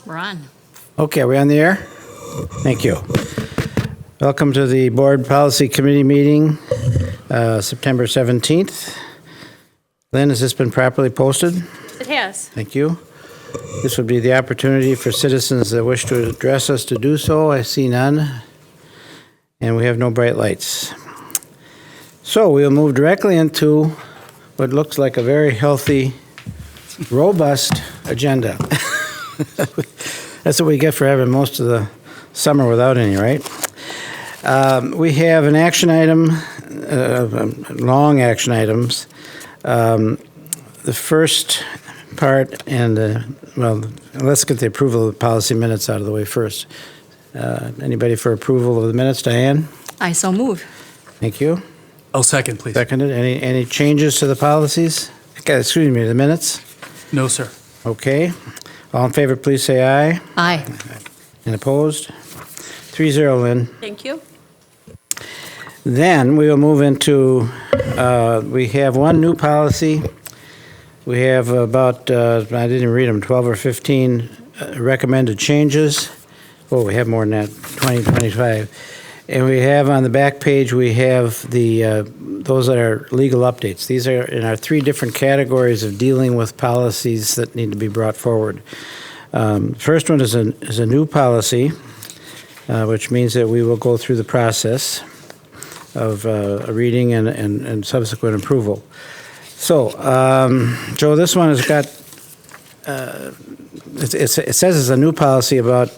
We're on. Okay, are we on the air? Thank you. Welcome to the Board Policy Committee meeting, September 17th. Lynn, has this been properly posted? It has. Thank you. This would be the opportunity for citizens that wish to address us to do so. I see none, and we have no bright lights. So we'll move directly into what looks like a very healthy, robust agenda. That's what we get for having most of the summer without any, right? We have an action item, long action items. The first part, let's get the approval of the policy minutes out of the way first. Anybody for approval of the minutes? Diane? I so move. Thank you. I'll second, please. Seconded. Any changes to the policies? Okay, excuse me, the minutes? No, sir. Okay. All in favor, please say aye. Aye. And opposed? 3-0, Lynn. Thank you. Then we will move into, we have one new policy. We have about, I didn't read them, 12 or 15 recommended changes. Oh, we have more than that, 20, 25. And we have on the back page, we have those that are legal updates. These are in our 3 different categories of dealing with policies that need to be brought forward. First one is a new policy, which means that we will go through the process of a reading and subsequent approval. So, Joe, this one has got, it says it's a new policy about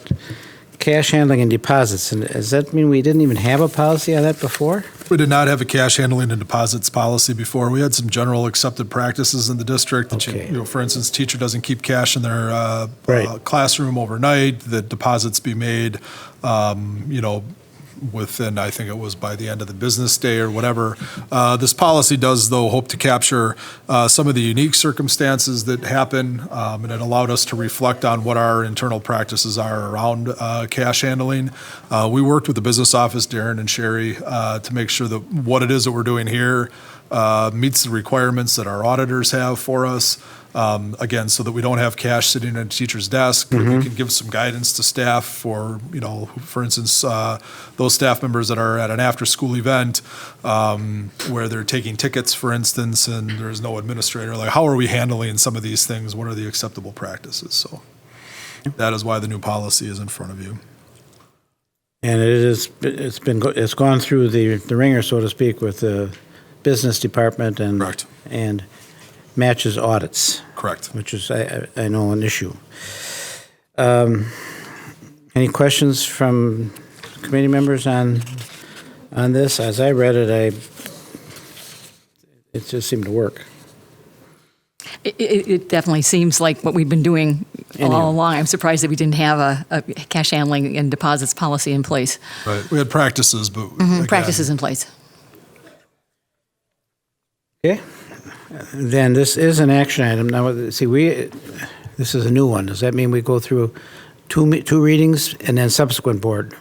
cash handling and deposits. And does that mean we didn't even have a policy on that before? We did not have a cash handling and deposits policy before. We had some general accepted practices in the district. That Okay. for instance, teacher doesn't keep cash in their Right. classroom overnight, that deposits be made, within, I think it was by the end of the business day or whatever. This policy does, though, hope to capture some of the unique circumstances that happen, and it allowed us to reflect on what our internal practices are around cash handling. We worked with the business office, Darren and Sherry, to make sure that what it is that we're doing here meets the requirements that our auditors have for us. Again, so that we don't have cash sitting at a teacher's desk, but we can give some guidance to staff for, for instance, those staff members that are at an after-school event where they're taking tickets, for instance, and there's no administrator. Like, how are we handling some of these things? What are the acceptable practices? So that is why the new policy is in front of you. And it's gone through the ringer, so to speak, with the business department and Correct. and matches audits. Correct. Which is, I know, an issue. Any questions from committee members on this? As I read it, it just seemed to work. It definitely seems like what we've been doing all along. I'm surprised that we didn't have a cash handling and deposits policy in place. Right. We had practices, but again, Practices in place. Okay. Then this is an action item. Now, see, this is a new one. Does that mean we go through two readings and then subsequent board?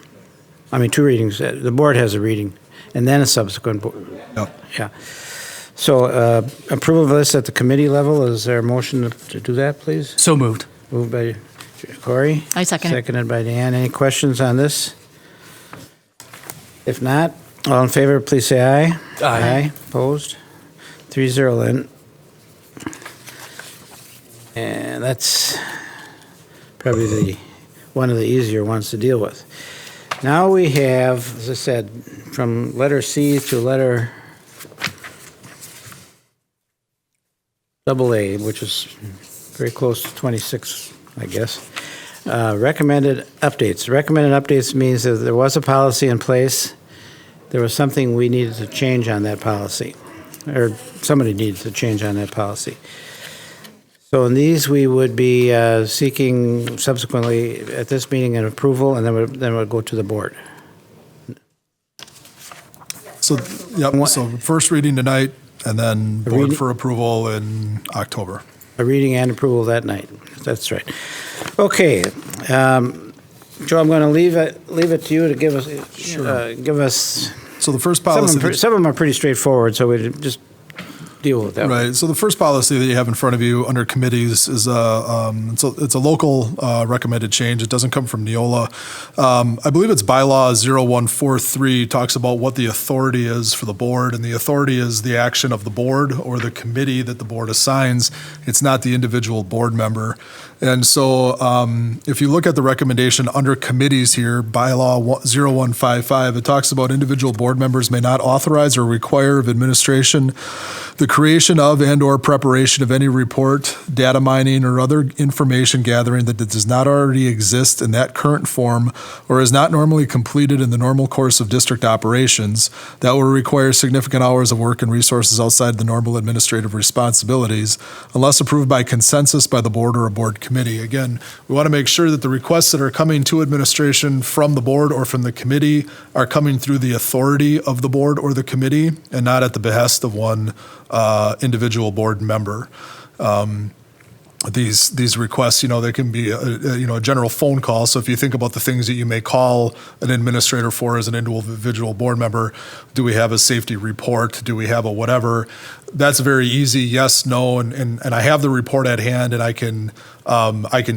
I mean, 2 readings. The board has a reading and then a subsequent board. Yep. Yeah. So approval of this at the committee level. Is there a motion to do that, please? So moved. Moved by Corey. I second it. Seconded by Deanne. Any questions on this? If not, all in favor, please say aye. Aye. Opposed? 3-0, Lynn. And that's probably one of the easier ones to deal with. Now we have, as I said, from letter C to letter AA, which is very close to 26, I guess. Recommended updates. Recommended updates means that there was a policy in place. There was something we needed to change on that policy, or somebody needs to change on that policy. So in these, we would be seeking subsequently at this meeting an approval, and then we'll go to the board. So, yep, so first reading tonight, and then board reading- for approval in October. A reading and approval that night. That's right. Okay. Joe, I'm going to leave it to you to give us, Sure. give us, So the first some policy. of them are pretty straightforward, so we just deal with that. Right. So the first policy that you have in front of you under committees is it's a local recommended change. It doesn't come from Neola. I believe it's bylaw 0143 talks about what the authority is for the board, and the authority is the action of the board or the committee that the board assigns. It's not the individual board member. And so if you look at the recommendation under committees here, bylaw 0155, it talks about individual board members may not authorize or require of administration the creation of and or preparation of any report, data mining, or other information gathering that does not already exist in that current form or is not normally completed in the normal course of district operations that will require significant hours of work and resources outside the normal administrative responsibilities unless approved by consensus by the board or a board committee. Again, we want to make sure that the requests that are coming to administration from the board or from the committee are coming through the authority of the board or the committee and not at the behest of one individual board member. These requests, they can be a general phone call. So if you think about the things that you may call an administrator for as an individual board member, do we have a safety report? Do we have a whatever? That's very easy. Yes, no, and I have the report at hand, and I can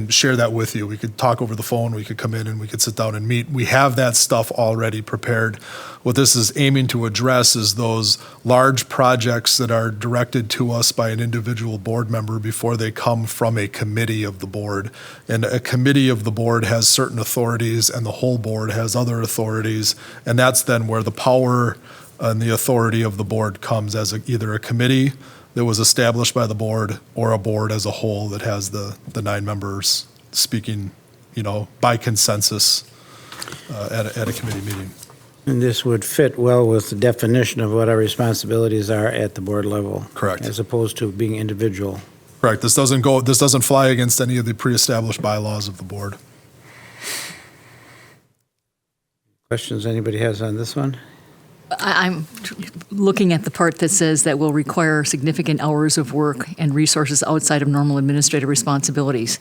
share that with you. We could talk over the phone. We could come in and we could sit down and meet. We have that stuff already prepared. What this is aiming to address is those large projects that are directed to us by an individual board member before they come from a committee of the board. And a committee of the board has certain authorities, and the whole board has other authorities, and that's then where the power and the authority of the board comes as either a committee that was established by the board or a board as a whole that has the 9 members speaking, by consensus at a committee meeting. And this would fit well with the definition of what our responsibilities are at the board level. Correct. As opposed to being individual. Correct. This doesn't fly against any of the pre-established bylaws of the board. Questions anybody has on this one? I'm looking at the part that says that will require significant hours of work and resources outside of normal administrative responsibilities.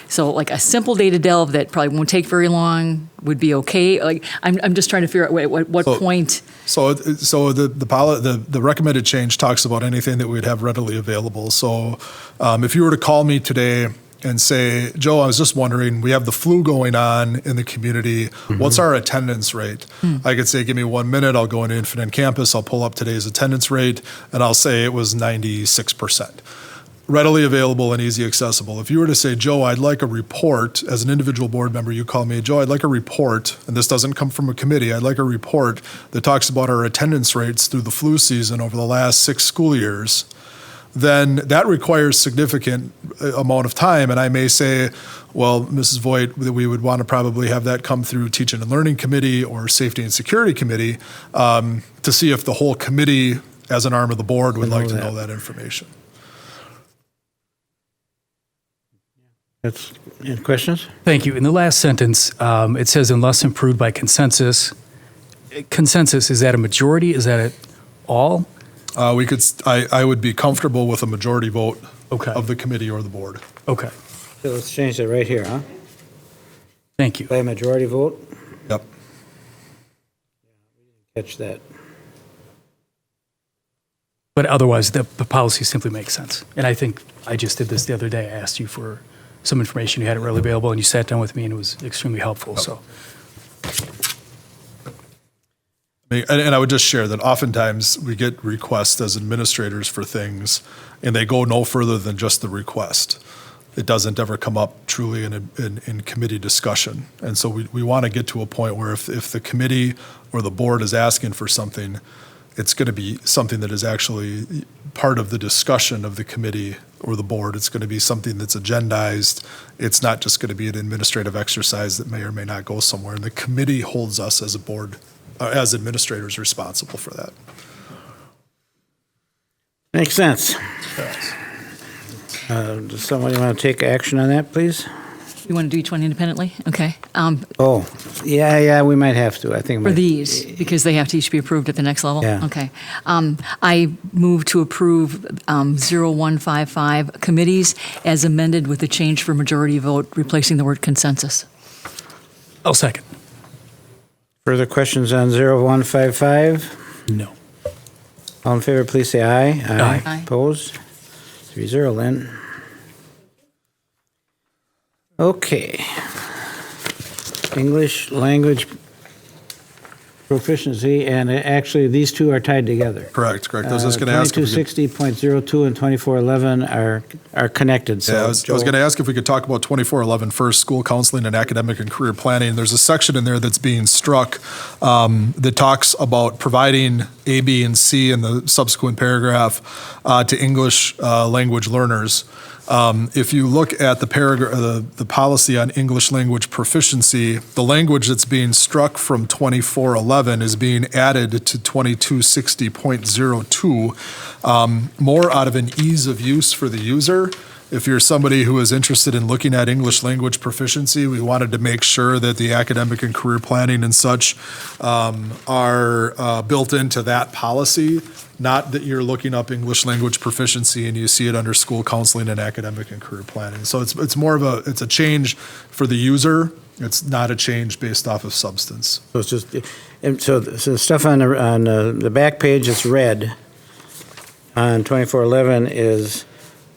So like a simple data delve that probably won't take very long would be okay. Like I'm just trying to figure out what point. So the recommended change talks about anything that we'd have readily available. So if you were to call me today and say, Joe, I was just wondering, we have the flu going on in the community. Mm-hmm. What's our attendance rate? I could say, give me 1 minute. I'll go into Infinite Campus. I'll pull up today's attendance rate, and I'll say it was 96%. Readily available and easy accessible. If you were to say, Joe, I'd like a report, as an individual board member, you call me, Joe, I'd like a report, and this doesn't come from a committee, I'd like a report that talks about our attendance rates through the flu season over the last 6 school years, then that requires significant amount of time. And I may say, well, Mrs. Voigt, that we would want to probably have that come through Teaching and Learning Committee or Safety and Security Committee to see if the whole committee, as an arm of the board, would like to know that information. Any questions? Thank you. In the last sentence, it says unless approved by consensus. Consensus, is that a majority? Is that all? I would be comfortable with a majority vote Okay. of the committee or the board. Okay. So let's change that right here, huh? Thank you. By a majority vote? Yep. Catch that. But otherwise, the policy simply makes sense. And I think I just did this the other day. I asked you for some information. You had it readily available, and you sat down with me, and it was extremely helpful. So. And I would just share that oftentimes we get requests as administrators for things, and they go no further than just the request. It doesn't ever come up truly in committee discussion. And so we want to get to a point where if the committee or the board is asking for something, it's going to be something that is actually part of the discussion of the committee or the board. It's going to be something that's agendized. It's not just going to be an administrative exercise that may or may not go somewhere. And the committee holds us as a board, as administrators, responsible for that. Makes sense. Does somebody want to take action on that, please? You want to do each one independently? Okay. Yeah, we might have to. I think For these, because they have to each be approved at the next level? Yeah. Okay. I move to approve 0155 committees as amended with the change for majority vote, replacing the word consensus. I'll second. Further questions on 0155? No. All in favor, please say aye. Aye. Aye. Opposed? 3-0, Lynn. Okay. English language proficiency, and actually, these two are tied together. Correct. I was just going to ask if we could. 2260.02 and 2411 are connected, so. Yeah, I was going to ask if we could talk about 2411 first, school counseling and academic and career planning. There's a section in there that's being struck that talks about providing A, B, and C in the subsequent paragraph to English language learners. If you look at the paragraph, the policy on English language proficiency, the language that's being struck from 2411 is being added to 2260.02, more out of an ease of use for the user. If you're somebody who is interested in looking at English language proficiency, we wanted to make sure that the academic and career planning and such are built into that policy, not that you're looking up English language proficiency and you see it under school counseling and academic and career planning. So it's more of it's a change for the user. It's not a change based off of substance. So it's just, and so the stuff on the back page that's red on 2411 is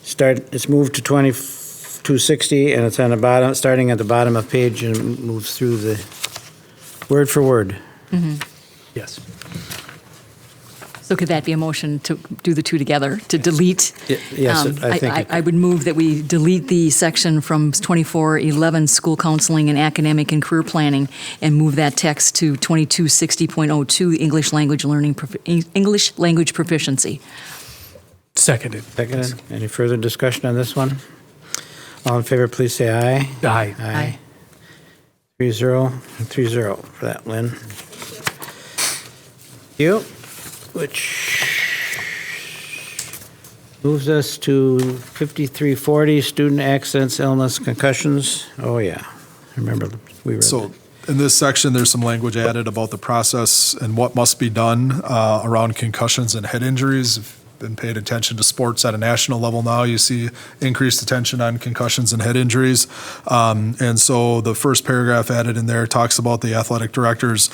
it's moved to 2260, and it's on the bottom, starting at the bottom of page, and moves through the word for word. Yes. So could that be a motion to do the two together, to delete? Yes, I think it I would move that we delete the section from 2411, school counseling and academic and career planning, and move that text to 2260.02, English language learning, English language proficiency. Seconded. Seconded. Any further discussion on this one? All in favor, please say aye. Aye. Aye. 3-0, 3-0 for that, Lynn. You, which moves us to 5340, student accidents, illness, concussions. Oh, yeah. I remember we read So that. in this section, there's some language added about the process and what must be done around concussions and head injuries. If you've been paying attention to sports at a national level now, you see increased attention on concussions and head injuries. And so the first paragraph added in there talks about the athletic directors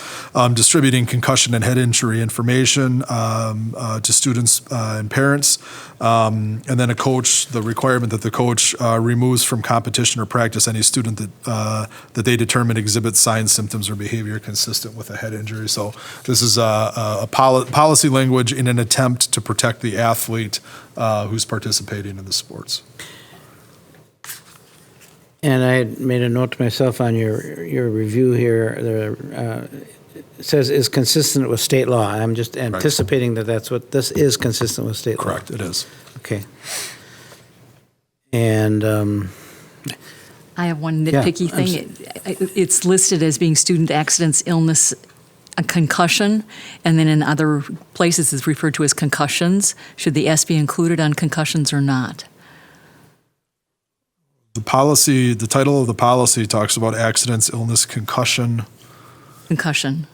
distributing concussion and head injury information to students and parents. And then a coach, the requirement that the coach removes from competition or practice any student that they determine exhibits signs, symptoms, or behavior consistent with a head injury. So this is a policy language in an attempt to protect the athlete who's participating in the sports. And I had made a note to myself on your review here. It says is consistent with state law. I'm just anticipating that that's what this is, consistent with state law. Correct, it is. Okay. And I have one Yeah, nitpicky thing. It's listed as being student accidents, illness, a concussion, and then in other places it's referred to as concussions. Should the S be included on concussions or not? The policy, the title of the policy talks about accidents, illness, concussion. Concussion.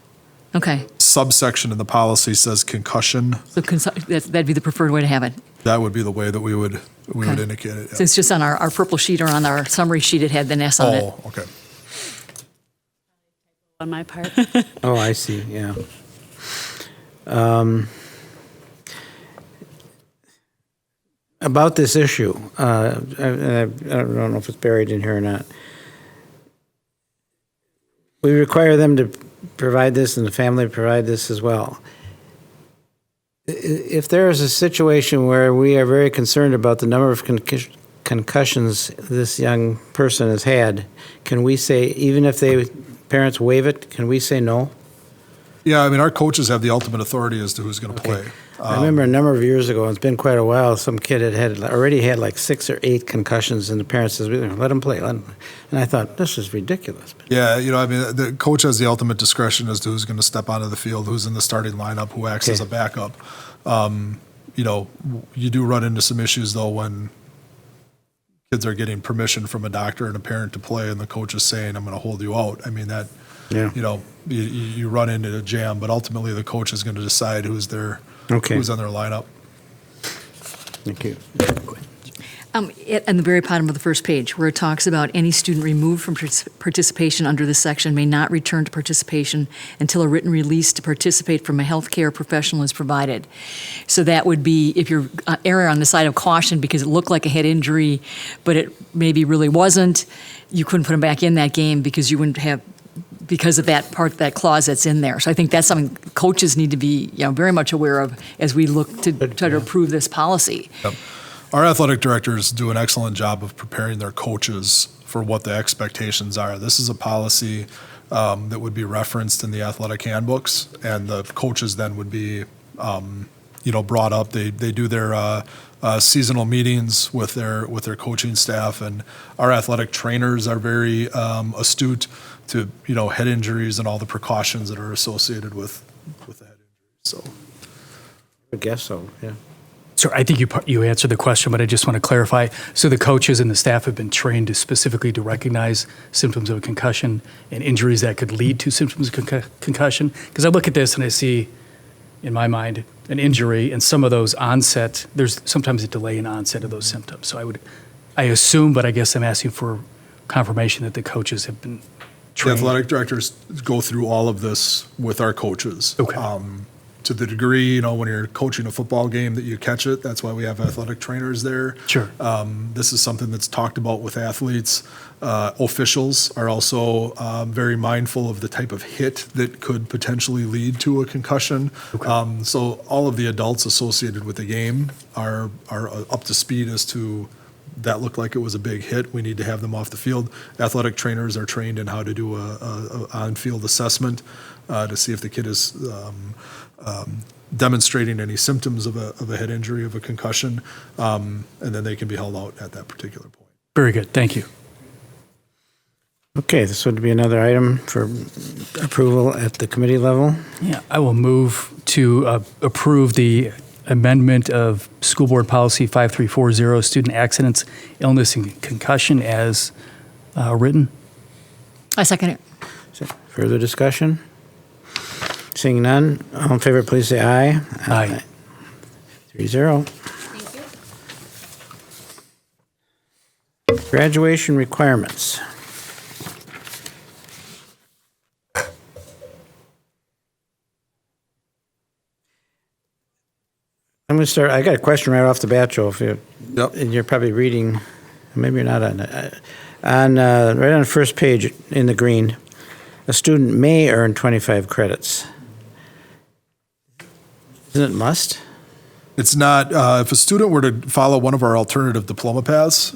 Okay. Subsection in the policy says concussion. So that'd be the preferred way to have it. That would be the way that we would Okay. indicate it. yeah. So it's just on our purple sheet or on our summary sheet, it had the S on it. Oh, okay. On my part. oh, I see. Yeah. About this issue, I don't know if it's buried in here or not. We require them to provide this and the family provide this as well. If there is a situation where we are very concerned about the number of concussions this young person has had, can we say, even if parents waive it, can we say no? Yeah, I mean, our coaches have the ultimate authority as to who's going to play. I remember a number of years ago, it's been quite a while, some kid already had like 6 or 8 concussions, and the parents says, let him play. And I thought, this is ridiculous. Yeah, I mean, the coach has the ultimate discretion as to who's going to step onto the field, who's in the starting lineup, who acts as a backup. You do run into some issues, though, when kids are getting permission from a doctor and a parent to play, and the coach is saying, I'm going to hold you out. I mean, that, you run into a jam, but ultimately the coach is going to decide who's on their lineup. Thank you. At the very bottom of the first page, where it talks about any student removed from participation under this section may not return to participation until a written release to participate from a healthcare professional is provided. So that would be if you're erring on the side of caution because it looked like a head injury, but it maybe really wasn't, you couldn't put him back in that game because you wouldn't have, because of that part, that clause that's in there. So I think that's something coaches need to be, very much aware of as we look to try to approve this policy. Yep. Our athletic directors do an excellent job of preparing their coaches for what the expectations are. This is a policy that would be referenced in the athletic handbooks, and the coaches then would be, brought up. They do their seasonal meetings with their coaching staff, and our athletic trainers are very astute to head injuries and all the precautions that are associated with the head injury. So, I guess so, yeah. So I think you answered the question, but I just want to clarify. So the coaches and the staff have been trained specifically to recognize symptoms of a concussion and injuries that could lead to symptoms of concussion? Because I look at this and I see, in my mind, an injury, and some of those onset, there's sometimes a delay in onset of those symptoms. So I assume, but I guess I'm asking for confirmation that the coaches have been the trained. athletic directors go through all of this with our coaches. Okay. To the degree, when you're coaching a football game that you catch it, that's why we have athletic trainers there. Sure. This is something that's talked about with athletes. Officials are also very mindful of the type of hit that could potentially lead to a concussion. Okay. So all of the adults associated with the game are up to speed as to that looked like it was a big hit. We need to have them off the field. Athletic trainers are trained in how to do a on-field assessment to see if the kid is demonstrating any symptoms of a head injury, of a concussion, and then they can be held out at that particular point. Very good. Thank you. Okay, this would be another item for approval at the committee level. Yeah, I will move to approve the amendment of School Board Policy 5340, student accidents, illness, and concussion as written. I second it. Further discussion? Seeing none, all in favor, please say aye. Aye. 3-0. Graduation requirements. I'm going to start. I got a question right off the bat, Joe. Yep. And you're probably reading, maybe you're not on it. Right on the first page in the green, a student may earn 25 credits. Isn't it must? It's not, if a student were to follow one of our alternative diploma paths,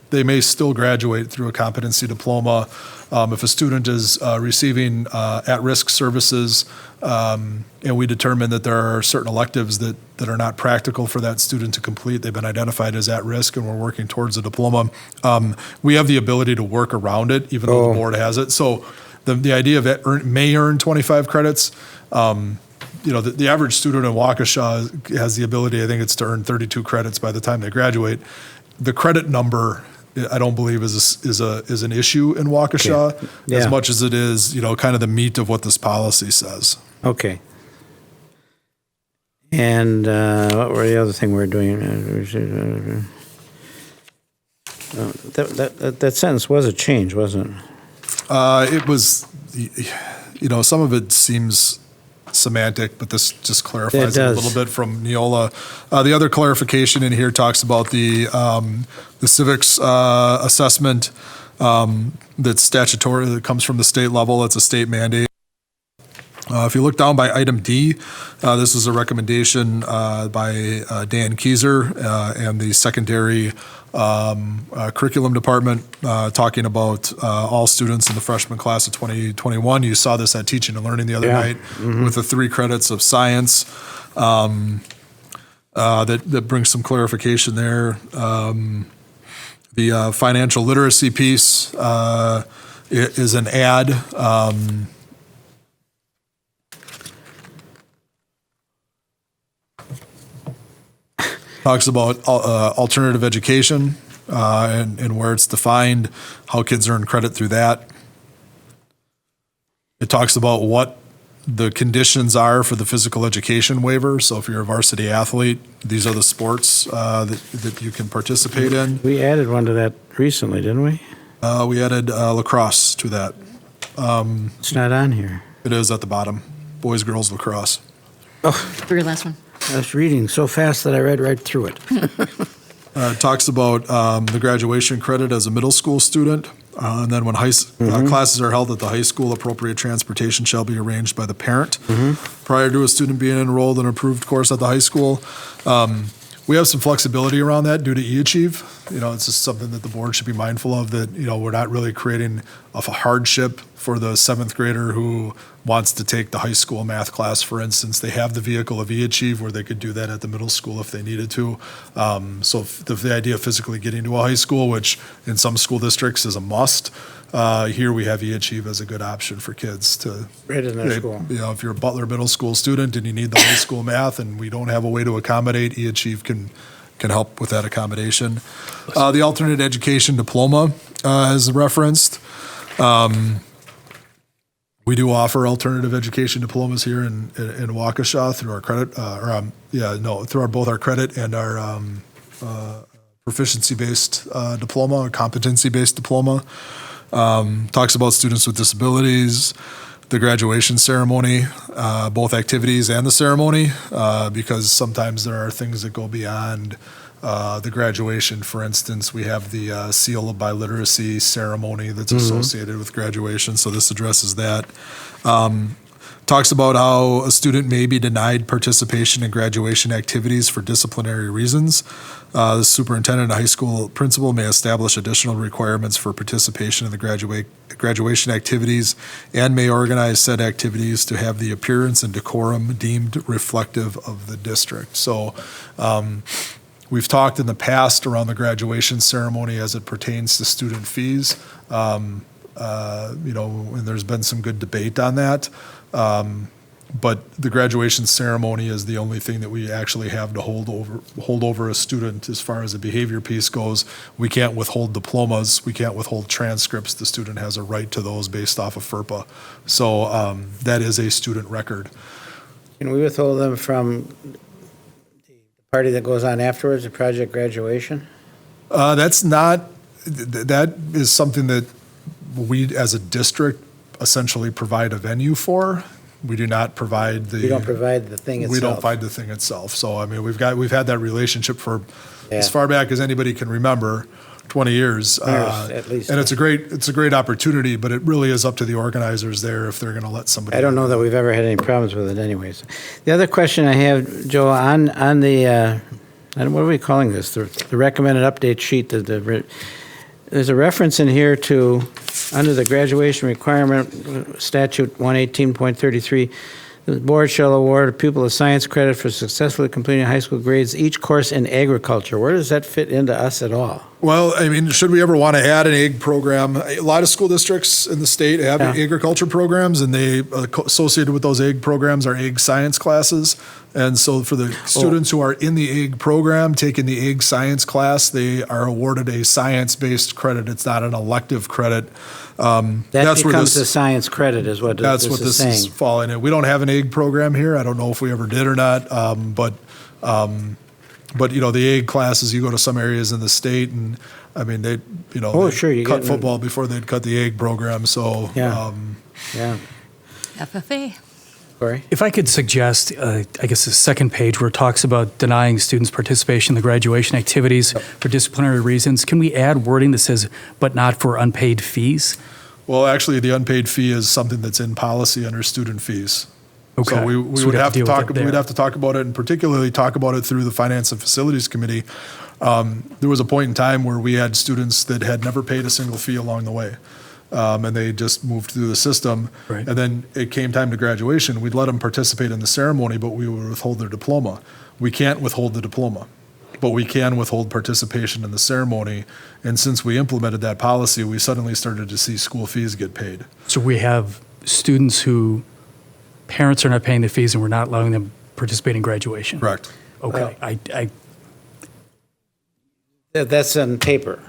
they may still graduate through a competency diploma. If a student is receiving at-risk services, and we determine that there are certain electives that are not practical for that student to complete, they've been identified as at-risk, and we're working towards a diploma, we have the ability to work around it, even though the board has it. So the idea of may earn 25 credits, the average student in Waukesha has the ability, I think it's to earn 32 credits by the time they graduate. The credit number, I don't believe is an issue in Waukesha, Okay. Yeah. as much as it is, kind of the meat of what this policy says. Okay. And what were the other thing we were doing? That sentence was a change, wasn't it? It was, some of it seems semantic, but this just clarifies it a little bit from Neola. The other clarification in here talks about the civics assessment that's statutory, that comes from the state level. It's a state mandate. If you look down by item D, this is a recommendation by Dan Keyser and the secondary curriculum department talking about all students in the freshman class of 2021. You saw this at Teaching and Learning the other night with the 3 credits of science. That brings some clarification there. The financial literacy piece is an add. Talks about alternative education and where it's defined, how kids earn credit through that. It talks about what the conditions are for the physical education waiver. So if you're a varsity athlete, these are the sports that you can participate in. We added one to that recently, didn't we? We added lacrosse to that. It's not on here. It is at the bottom, boys, girls lacrosse. Very last one. I was reading so fast that I read right through it. It talks about the graduation credit as a middle school student. And then when classes are held at the high school, appropriate transportation shall be arranged by the parent prior to a student being enrolled in an approved course at the high school. We have some flexibility around that due to eAchieve. It's just something that the board should be mindful of, that, we're not really creating a hardship for the seventh grader who wants to take the high school math class, for instance. They have the vehicle of eAchieve where they could do that at the middle school if they needed to. So if the idea of physically getting to a high school, which in some school districts is a must, here we have eAchieve as a good option for kids to. Right in their school. If you're a Butler Middle School student and you need the high school math and we don't have a way to accommodate, eAchieve can help with that accommodation. The alternate education diploma is referenced. We do offer alternative education diplomas here in Waukesha through our credit, through both our credit and our proficiency-based diploma, or competency-based diploma. Talks about students with disabilities, the graduation ceremony, both activities and the ceremony, because sometimes there are things that go beyond the graduation. For instance, we have the seal of biliteracy ceremony that's associated with graduation, so this addresses that. Talks about how a student may be denied participation in graduation activities for disciplinary reasons. The superintendent and high school principal may establish additional requirements for participation in the graduation activities and may organize said activities to have the appearance and decorum deemed reflective of the district. So we've talked in the past around the graduation ceremony as it pertains to student fees. And there's been some good debate on that. But the graduation ceremony is the only thing that we actually have to hold over a student as far as the behavior piece goes. We can't withhold diplomas. We can't withhold transcripts. The student has a right to those based off of FERPA. So that is a student record. Can we withhold them from the party that goes on afterwards, the project graduation? That is something that we as a district essentially provide a venue for. We do not provide the. We don't provide the thing itself. We don't provide the thing itself. So I mean, we've had that relationship for Yeah. as far back as anybody can remember, 20 years. At least. And it's a great opportunity, but it really is up to the organizers there if they're going to let somebody. I don't know that we've ever had any problems with it anyways. The other question I have, Joe, on the, what are we calling this? The recommended update sheet, there's a reference in here to, under the graduation requirement statute 118.33, the board shall award a pupil a science credit for successfully completing high school grades, each course in agriculture. Where does that fit into us at all? Well, I mean, should we ever want to add an ag program? A lot of school districts in the state have agriculture programs, and they associated with those ag programs are ag science classes. And so for the students who are in the ag program, taking the ag science class, they are awarded a science-based credit. It's not an elective credit. That becomes the science credit is what that's this what is this saying. is falling in. We don't have an ag program here. I don't know if we ever did or not. But the ag classes, you go to some areas in the state, and I mean they you cut get- football before they'd cut the ag program. So Yeah. FFA. Corey? If I could suggest, I guess the second page where it talks about denying students participation in the graduation activities for disciplinary reasons, can we add wording that says, but not for unpaid fees? well, actually, the unpaid fee is something that's in policy under student fees. Okay. So we So would have to deal with talk. it there. We'd have to talk about it, and particularly talk about it through the Finance and Facilities Committee. There was a point in time where we had students that had never paid a single fee along the way, and they just moved through the system. Right. And then it came time to graduation. We'd let them participate in the ceremony, but we would withhold their diploma. We can't withhold the diploma, but we can withhold participation in the ceremony. And since we implemented that policy, we suddenly started to see school fees get paid. So we have students who parents are not paying the fees and we're not allowing them to participate in graduation. Correct. Okay. That's on paper.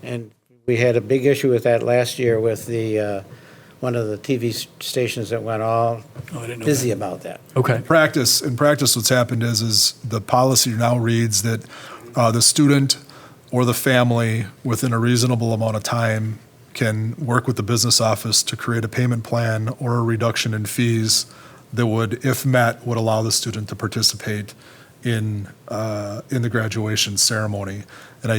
And we had a big issue with that last year with the one of the TV stations that went all Oh, I didn't know busy that. about that. Okay. In practice, what's happened is the policy now reads that the student or the family, within a reasonable amount of time, can work with the business office to create a payment plan or a reduction in fees that would, if met, would allow the student to participate in the graduation ceremony. And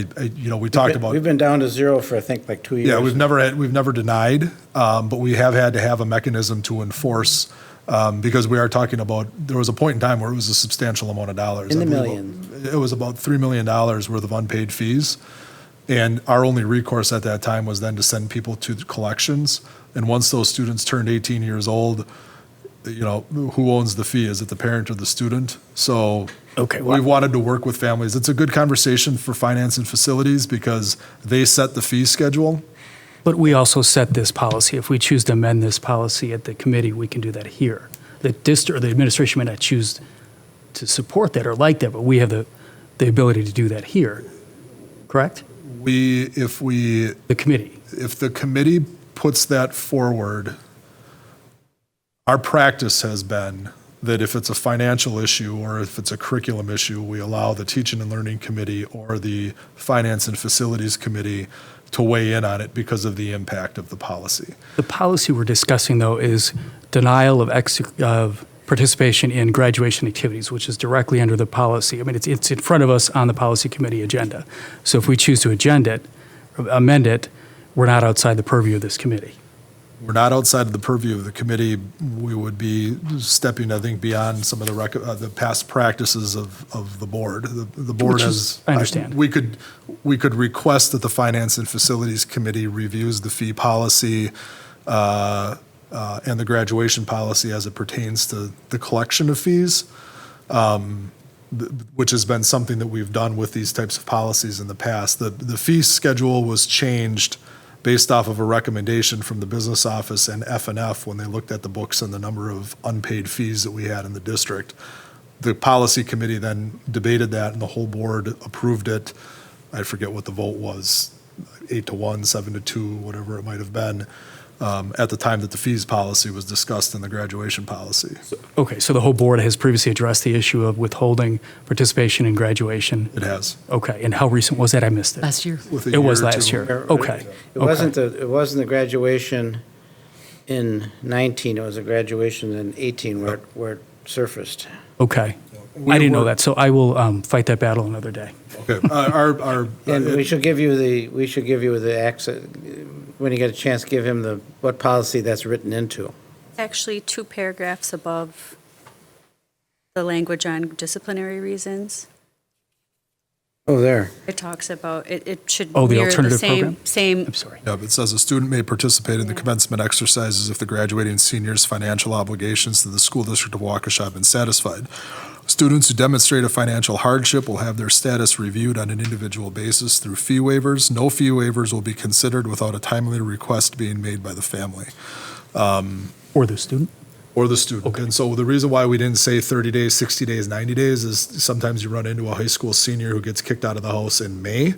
we talked about. We've been down to zero for, I think, like 2 years. Yeah, we've never denied, but we have had to have a mechanism to enforce, because we are talking about, there was a point in time where it was a substantial amount of dollars. In the I believe millions. It was about $3 million worth of unpaid fees. And our only recourse at that time was then to send people to collections. And once those students turned 18 years old, who owns the fee? Is it the parent or the student? So Okay, we wanted to work with families. It's a good conversation for finance and facilities because they set the fee schedule. But we also set this policy. If we choose to amend this policy at the committee, we can do that here. The district or the administration may not choose to support that or like that, but we have the ability to do that here. Correct? If The committee. the committee puts that forward, our practice has been that if it's a financial issue or if it's a curriculum issue, we allow the Teaching and Learning Committee or the Finance and Facilities Committee to weigh in on it because of the impact of the policy. The policy we're discussing, though, is denial of participation in graduation activities, which is directly under the policy. I mean, it's in front of us on the policy committee agenda. So if we choose to amend it, we're not outside the purview of this committee. We're not outside of the purview of the committee. We would be stepping, I think, beyond some of the past practices of the board. The board Which has. is- I understand. We could request that the Finance and Facilities Committee reviews the fee policy and the graduation policy as it pertains to the collection of fees, which has been something that we've done with these types of policies in the past. The fee schedule was changed based off of a recommendation from the business office and F&F when they looked at the books and the number of unpaid fees that we had in the district. The policy committee then debated that and the whole board approved it. I forget what the vote was, 8-1, 7-2, whatever it might have been, at the time that the fees policy was discussed in the graduation policy. Okay, so the whole board has previously addressed the issue of withholding participation in graduation. It has. Okay, and how recent was that? I missed it. Last year. With a It was year or last two. year. Okay. It wasn't the graduation in 19, it was a graduation in 18 where it surfaced. Okay. I didn't know that, so I will fight that battle another day. Okay. And we should give you the access, when you get a chance, give him what policy that's written into. Actually, 2 paragraphs above the language on disciplinary reasons. Oh, there. It talks about, it should Oh, the mirror alternative program? same, I'm sorry. Yeah, it says a student may participate in the commencement exercises if the graduating senior's financial obligations to the school district of Waukesha have been satisfied. Students who demonstrate a financial hardship will have their status reviewed on an individual basis through fee waivers. No fee waivers will be considered without a timely request being made by the family Or the student? or the student. Okay. And so the reason why we didn't say 30 days, 60 days, 90 days is sometimes you run into a high school senior who gets kicked out of the house in May,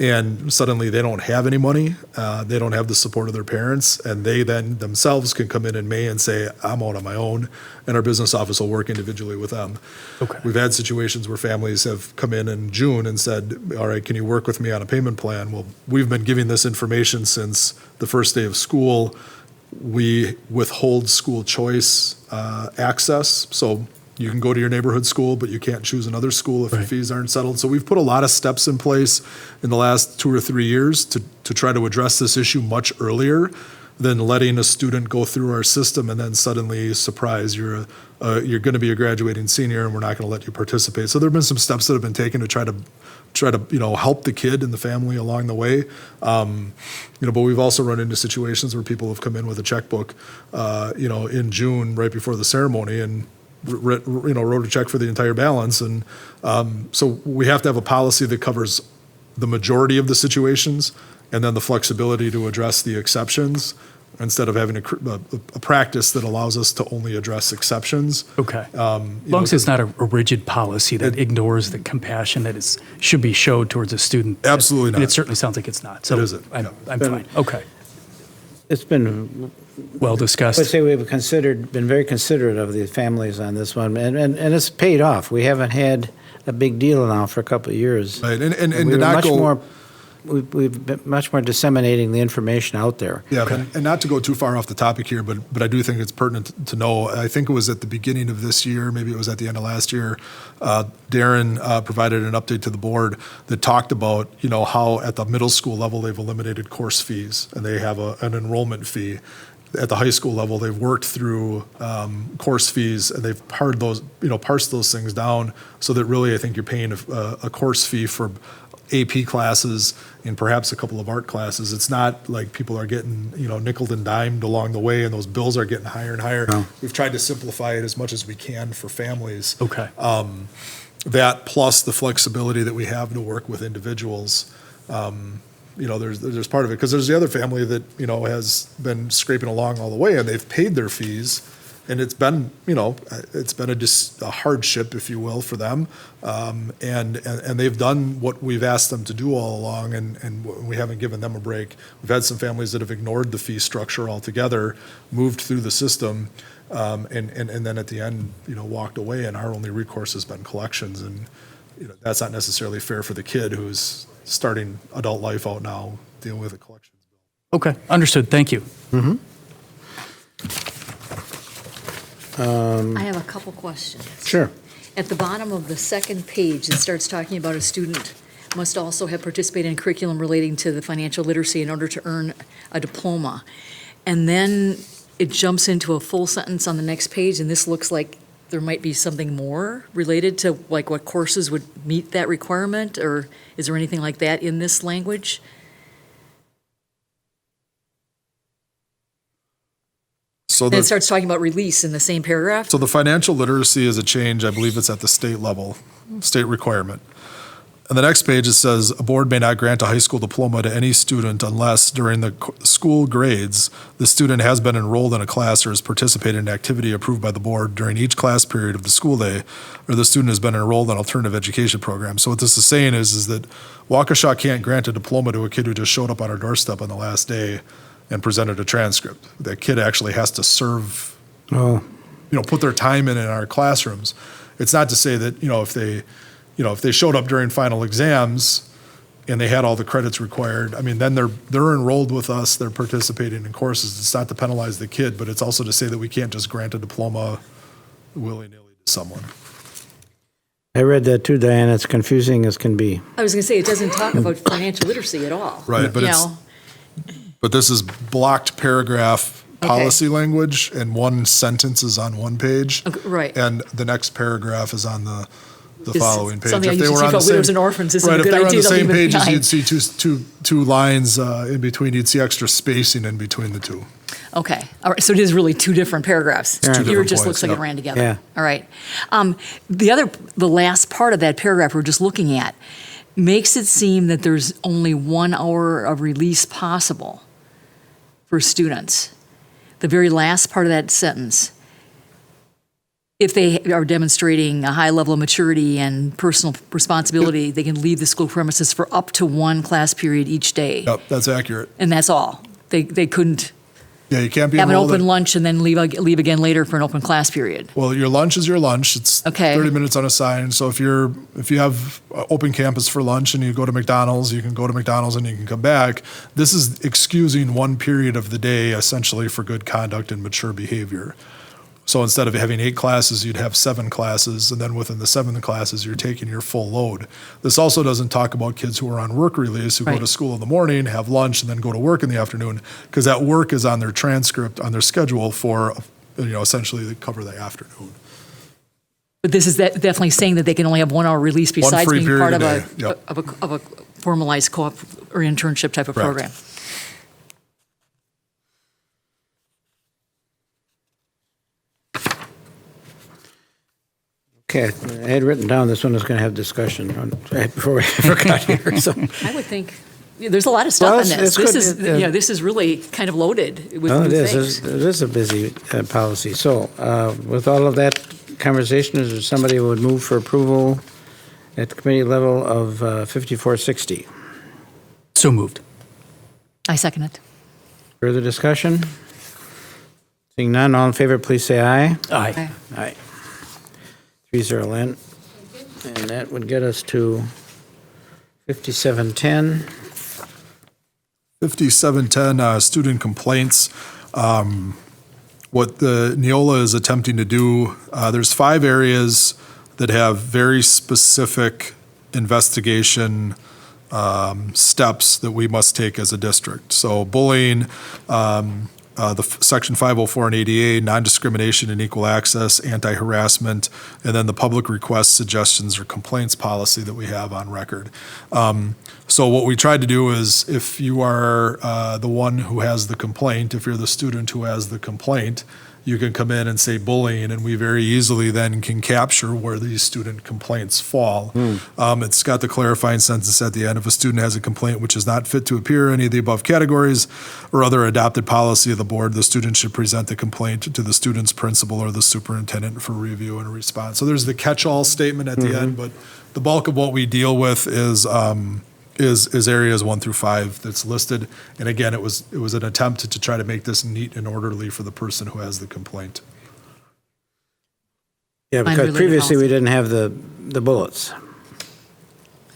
and suddenly they don't have any money, they don't have the support of their parents, and they then themselves can come in May and say, I'm out on my own, and our business office will work individually with them. Okay. We've had situations where families have come in June and said, all right, can you work with me on a payment plan? Well, we've been giving this information since the first day of school. We withhold school choice access, so you can go to your neighborhood school, but you can't choose another school if your Right. fees aren't settled. So we've put a lot of steps in place in the last 2 or 3 years to try to address this issue much earlier than letting a student go through our system and then suddenly, surprise, you're going to be a graduating senior and we're not going to let you participate. So there have been some steps that have been taken to try to help the kid and the family along the way. But we've also run into situations where people have come in with a checkbook, in June, right before the ceremony, and wrote a check for the entire balance. And so we have to have a policy that covers the majority of the situations and then the flexibility to address the exceptions instead of having a practice that allows us to only address exceptions. Okay. As long as it's not a rigid policy that ignores the compassion that should be showed towards a student. Absolutely And not. it certainly sounds like it's not. So It isn't, I'm yeah. fine. Okay. It's been well I would discussed. say we've been very considerate of the families on this one, and it's paid off. We haven't had a big deal now for a couple of years. Right, and We to were not much go. more, we've been much more disseminating the information out there. Yeah, and not to go too far off the topic here, but I do think it's pertinent to know. I think it was at the beginning of this year, maybe it was at the end of last year. Darren provided an update to the board that talked about how at the middle school level they've eliminated course fees and they have an enrollment fee. At the high school level, they've worked through course fees and they've parsed those things down so that really I think you're paying a course fee for AP classes and perhaps a couple of art classes. It's not like people are getting, nickeled and dimed along the way and those bills are getting higher and higher. No. We've tried to simplify it as much as we can for families. Okay. That plus the flexibility that we have to work with individuals. There's part of it because there's the other family that, has been scraping along all the way and they've paid their fees. And it's been, a hardship, if you will, for them. And they've done what we've asked them to do all along, and we haven't given them a break. We've had some families that have ignored the fee structure altogether, moved through the system, and then at the end, walked away, and our only recourse has been collections. And that's not necessarily fair for the kid who's starting adult life out now, dealing with a collections bill. Okay, understood. Thank you. I have a couple questions. Sure. At the bottom of the second page, it starts talking about a student must also have participated in curriculum relating to the financial literacy in order to earn a diploma. And then it jumps into a full sentence on the next page, and this looks like there might be something more related to like what courses would meet that requirement, or is there anything like that in this language? So And it starts talking about release in the same paragraph? So the financial literacy is a change, I believe it's at the state level, state requirement. And the next page, it says, a board may not grant a high school diploma to any student unless during the school grades, the student has been enrolled in a class or has participated in an activity approved by the board during each class period of the school day, or the student has been enrolled in an alternative education program. So what this is saying is that Waukesha can't grant a diploma to a kid who just showed up on our doorstep on the last day and presented a transcript. That kid actually has to serve, put their time in our classrooms. It's not to say that, if they showed up during final exams and they had all the credits required, then they're enrolled with us, they're participating in courses. It's not to penalize the kid, but it's also to say that we can't just grant a diploma willy-nilly to someone. I read that too, Diane. It's confusing as can be. I was going to say, it doesn't talk about financial literacy at all. Right, but but this is blocked paragraph policy language, and one sentence is on one page. Okay, right. And the next paragraph is on the This is following page. something I If used they to were see on the about same- widows and orphans. This is a Right, if good they were on idea the to same leave it pages, behind. you'd see two lines in between. You'd see extra spacing in between the two. Okay, all right, so it is really two different paragraphs. Two Here it different just points, looks like yep. it ran together. Yeah. All right. The last part of that paragraph we're just looking at makes it seem that there's only 1 hour of release possible for students. The very last part of that sentence, if they are demonstrating a high level of maturity and personal responsibility, they can leave the school premises for up to 1 class period each day. Yep, that's accurate. And that's all. They couldn't Yeah, you can't be have an enrolled open at- lunch and then leave again later for an open class period. Well, your lunch is your lunch. It's Okay. 30 minutes unassigned. So if you have open campus for lunch and you go to McDonald's, you can go to McDonald's and you can come back. This is excusing 1 period of the day essentially for good conduct and mature behavior. So instead of having 8 classes, you'd have 7 classes, and then within the 7 classes, you're taking your full load. This also doesn't talk about kids who are on work release, who go Right. to school in the morning, have lunch, and then go to work in the afternoon, because that work is on their transcript, on their schedule for, essentially to cover the afternoon. But this is definitely saying that they can only have 1 hour release besides free being part period of a day, yep. of a formalized co-op or internship type of Correct. program. Okay, I had written down this one was going to have discussion before we ever got here, so. I would think, there's a lot of stuff Well, in this. it's This good. is, this is really kind of loaded with Well, new it is. things. It is a busy policy. So with all of that conversation, is there somebody who would move for approval at the committee level of 5460? So moved. I second it. Further discussion? Seeing none, all in favor, please say aye. Aye. Aye. 3-0, Lynn. And that would get us to 5710. 5710, student complaints. What the Neola is attempting to do, there's 5 areas that have very specific investigation steps that we must take as a district. So bullying, Section 504 and ADA, non-discrimination and equal access, anti-harassment, and then the public requests, suggestions, or complaints policy that we have on record. So what we tried to do is, if you are the one who has the complaint, if you're the student who has the complaint, you can come in and say bullying, and we very easily then can capture where these student complaints fall. It's got the clarifying sentence at the end: if a student has a complaint which is not fit to appear in any of the above categories or other adopted policy of the board, the student should present the complaint to the student's principal or the superintendent for review and a response. So there's the catch-all statement at the end, but the bulk of what we deal with is areas 1 through 5 that's listed. And again, it was an attempt to try to make this neat and orderly for the person who has the complaint. Yeah, because Unrelated previously we policy. didn't have the bullets.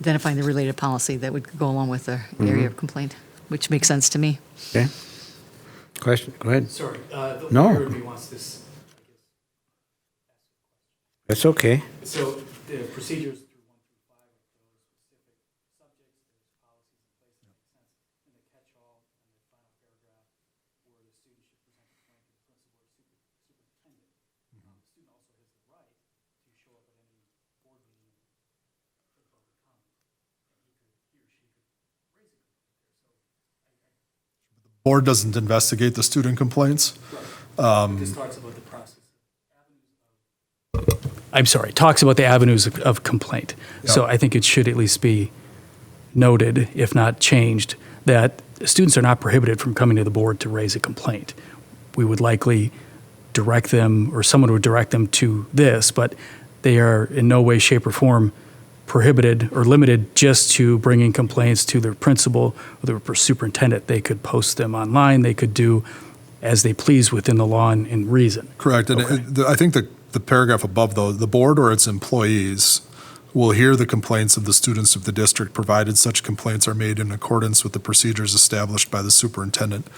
Identifying the related policy that would go along with the area of complaint, which makes sense to me. Okay? Question, go ahead. Sorry. No. Lawyer wants this. That's okay. So the procedures through 1 through 5 are those specific subjects, there's policies in place that make sense. In the catch-all and the final paragraph, where the student should present a complaint to the principal or superintendent. The student also has the right to show up at any board meeting and take public comment. And he or she could raise a complaint there. So Board doesn't investigate the student complaints. this talks about the process. I'm sorry, talks about the avenues of complaint. So I think it should at least be noted, if not changed, that students are not prohibited from coming to the board to raise a complaint. We would likely direct them, or someone would direct them to this, but they are in no way, shape, or form prohibited or limited just to bringing complaints to their principal or their superintendent. They could post them online. They could do as they please within the law and reason. Correct. And I think the paragraph above, though, the board or its employees will hear the complaints of the students of the district, provided such complaints are made in accordance with the procedures established by the superintendent.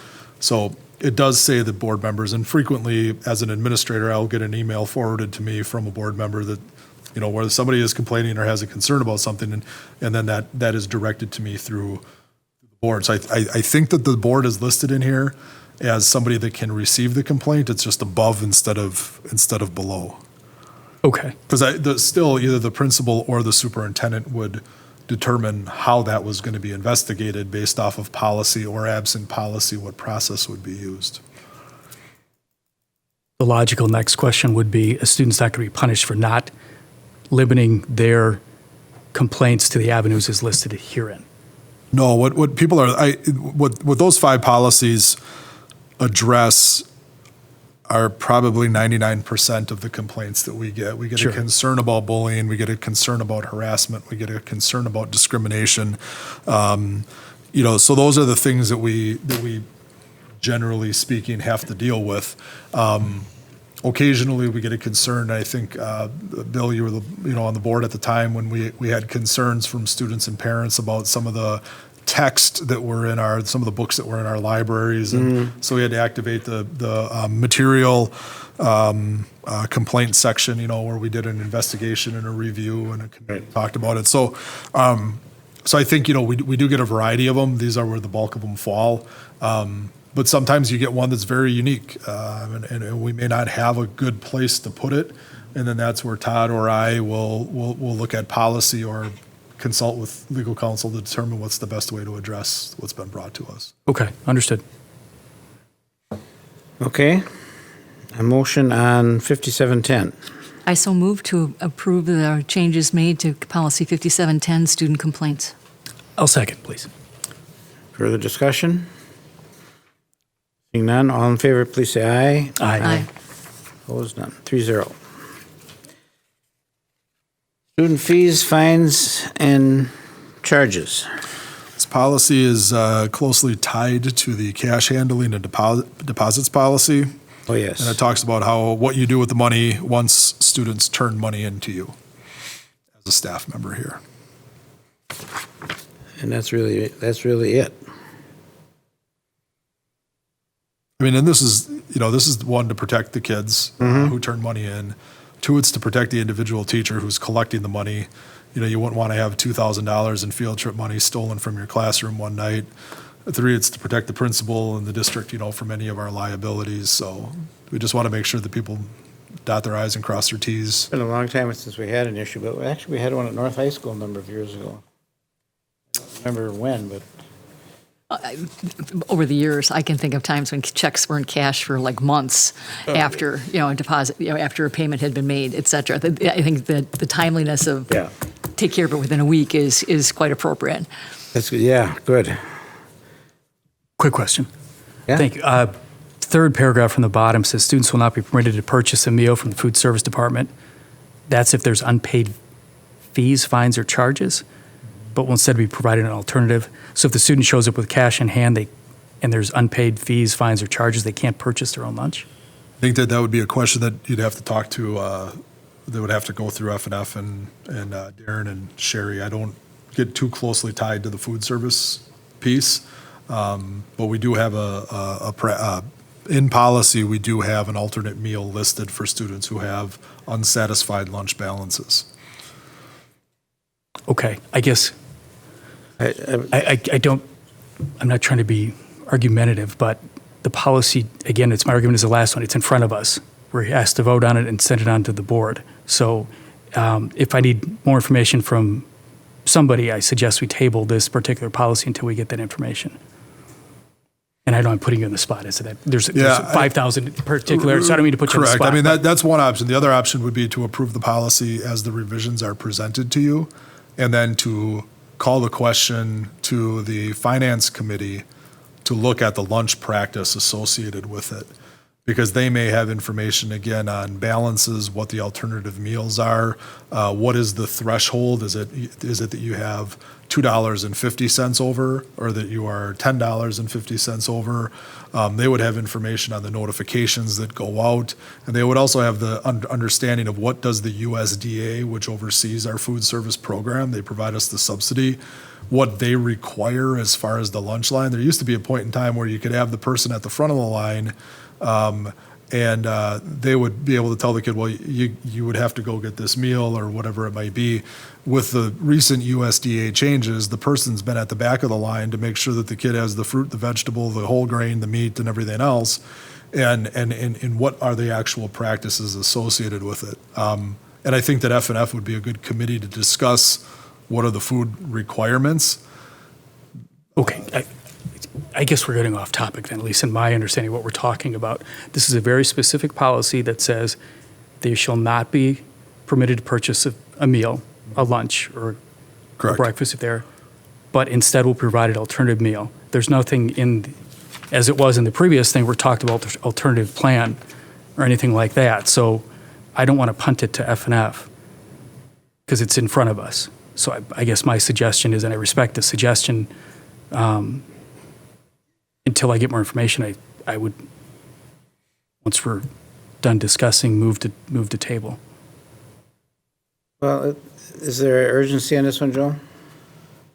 So it does say that board members, and frequently as an administrator, I'll get an email forwarded to me from a board member that, you know, where somebody is complaining or has a concern about something, and then that is directed to me through the board. So I think that the board is listed in here as somebody that can receive the complaint. It's just above instead of below. Okay. Because still, either the principal or the superintendent would determine how that was going to be investigated based off of policy, or absent policy, what process would be used. The logical next question would be, a student's not going to be punished for not limiting their complaints to the avenues as listed herein. No, what people are, what those 5 policies address are probably 99% of the complaints that we get. We get Sure. a concern about bullying, we get a concern about harassment, we get a concern about discrimination. You know, so those are the things that we generally speaking have to deal with. Occasionally we get a concern. I think, Bill, you were on the board at the time when we had concerns from students and parents about some of the text that were in some of the books that were in our libraries, and so we had to activate the material complaint section, where we did an investigation and a review and talked about it. So I think we do get a variety of them. These are where the bulk of them fall. But sometimes you get one that's very unique, and we may not have a good place to put it, and then that's where Todd or I will look at policy or consult with legal counsel to determine what's the best way to address what's been brought to us. Okay, understood. Okay. A motion on 5710. I so move to approve the changes made to policy 5710, student complaints. I'll second, please. Further discussion? Seeing none, all in favor, please say aye. Aye. Opposed, none. 3-0. Student fees, fines, and charges. This policy is closely tied to the cash handling and deposits policy. Oh, yes. And it talks about what you do with the money once students turn money into you as a staff member here. And that's really it. I mean, and this is one, to protect the kids who turn money in. Two, it's to protect the individual teacher who's collecting the money. You wouldn't want to have $2,000 in field trip money stolen from your classroom one night. Three, it's to protect the principal and the district, from any of our liabilities. So we just want to make sure that people dot their I's and cross their T's. It's been a long time since we had an issue, but actually we had one at North High School a number of years ago. I don't remember when, but Over the years, I can think of times when checks were in cash for like months after, a deposit, after a payment had been made, et cetera. I think that the timeliness of yeah. take care of it within a week is quite appropriate. That's good. Yeah, good. Quick question. Yeah. Thank you. Third paragraph from the bottom says students will not be permitted to purchase a meal from the food service department. That's if there's unpaid fees, fines, or charges, but will instead be provided an alternative. So if the student shows up with cash in hand and there's unpaid fees, fines, or charges, they can't purchase their own lunch? I think that would be a question that you'd have to talk to, that would have to go through F&F and Darren and Sherry. I don't get too closely tied to the food service piece, but we do have in policy, we do have an alternate meal listed for students who have unsatisfied lunch balances. Okay, I guess I'm not trying to be argumentative, but the policy, again, my argument is the last one. It's in front of us. We're asked to vote on it and send it on to the board. So if I need more information from somebody, I suggest we table this particular policy until we get that information. And I know I'm putting you on the spot. Is that there's 5,000 particular, so I don't mean to put you on the Correct. spot. I mean, that's one option. The other option would be to approve the policy as the revisions are presented to you, and then to call the question to the finance committee to look at the lunch practice associated with it, because they may have information, again, on balances, what the alternative meals are, what is the threshold? Is it that you have $2.50 over, or that you are $10.50 over? They would have information on the notifications that go out, and they would also have the understanding of what does the USDA, which oversees our food service program, they provide us the subsidy, what they require as far as the lunch line. There used to be a point in time where you could have the person at the front of the line, and they would be able to tell the kid, well, you would have to go get this meal or whatever it might be. With the recent USDA changes, the person's been at the back of the line to make sure that the kid has the fruit, the vegetable, the whole grain, the meat, and everything else, and what are the actual practices associated with it. And I think that F&F would be a good committee to discuss what are the food requirements. Okay, I guess we're getting off topic then, at least in my understanding of what we're talking about. This is a very specific policy that says they shall not be permitted to purchase a meal, a lunch, or a Correct. breakfast if they're, but instead will provide an alternative meal. There's nothing as it was in the previous thing, we're talked about the alternative plan or anything like that. So I don't want to punt it to F&F because it's in front of us. So I guess my suggestion is, and I respect the suggestion, until I get more information, I would, once we're done discussing, move to table. Well, is there urgency on this one, Joe?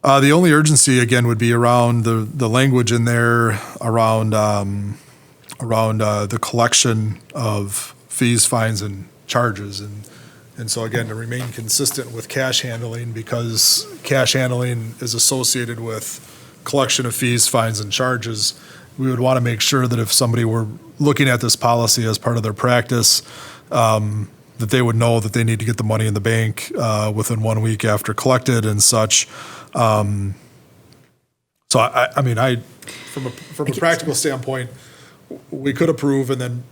The only urgency, again, would be around the language in there around the collection of fees, fines, and charges. And so, again, to remain consistent with cash handling, because cash handling is associated with collection of fees, fines, and charges, we would want to make sure that if somebody were looking at this policy as part of their practice, that they would know that they need to get the money in the bank within 1 week after collected and such. So I mean, from a practical standpoint, we could approve and then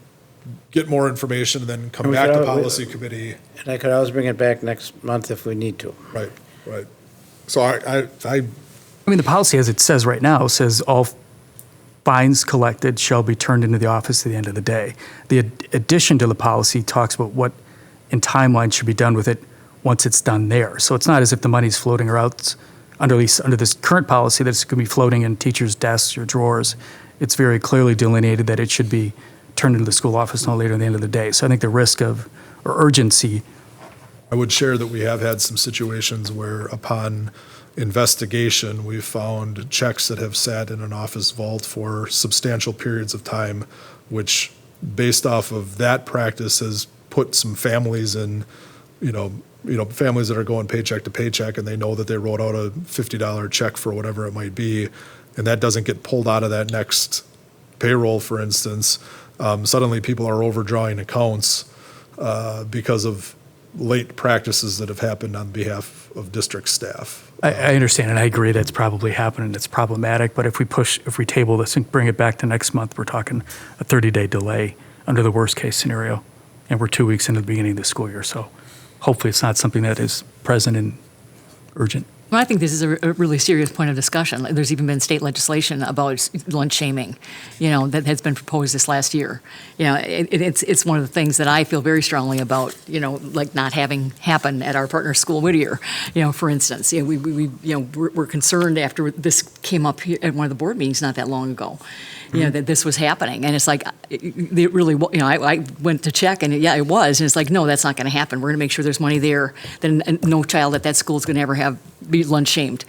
get more information and then come And we back could to al- policy committee. And I could always bring it back next month if we need to. Right. So I I mean, the policy, as it says right now, says all fines collected shall be turned into the office at the end of the day. The addition to the policy talks about what in timeline should be done with it once it's done there. So it's not as if the money's floating around under this current policy that it's going to be floating in teachers' desks or drawers. It's very clearly delineated that it should be turned into the school office no later than the end of the day. So I think the risk of, or urgency. I would share that we have had some situations where upon investigation, we've found checks that have sat in an office vault for substantial periods of time, which, based off of that practice, has put some families in, families that are going paycheck to paycheck, and they know that they wrote out a $50 check for whatever it might be, and that doesn't get pulled out of that next payroll, for instance. Suddenly people are overdrawing accounts because of late practices that have happened on behalf of district staff. I understand, and I agree that's probably happened and it's problematic, but if we table this and bring it back to next month, we're talking a 30-day delay under the worst-case scenario, and we're 2 weeks into the beginning of the school year, so hopefully it's not something that is present and urgent. Well, I think this is a really serious point of discussion. There's even been state legislation about lunch shaming, that has been proposed this last year. It's one of the things that I feel very strongly about, like not having happen at our partner school, Whittier, for instance. We're concerned after this came up here at one of the board meetings not that long ago. That this was happening. And it's like, it really, I went to check and it was. And it's like, no, that's not going to happen. We're going to make sure there's money there. Then no child at that school is going to ever be lunch shamed,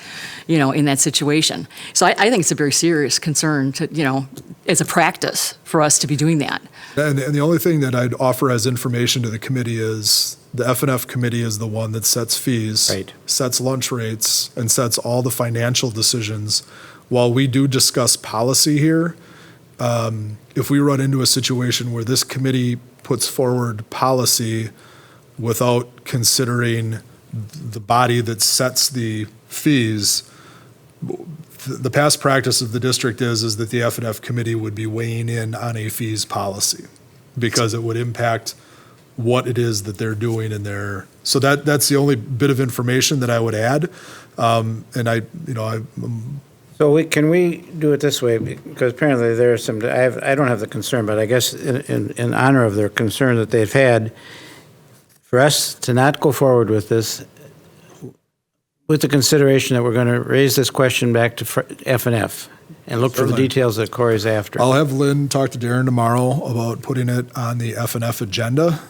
in that situation. So I think it's a very serious concern to, as a practice for us to be doing that. And the only thing that I'd offer as information to the committee is the F&F committee is the one that sets fees, Right. sets lunch rates, and sets all the financial decisions. While we do discuss policy here, if we run into a situation where this committee puts forward policy without considering the body that sets the fees, the past practice of the district is that the F&F committee would be weighing in on a fees policy because it would impact what it is that they're doing in their. So that's the only bit of information that I would add. So can we do it this way? Because apparently there are some, I don't have the concern, but I guess in honor of their concern that they've had, for us to not go forward with this, with the consideration that we're going to raise this question back to F&F and look for the Certainly. details that Corey's after. I'll have Lynn talk to Darren tomorrow about putting it on the F&F agenda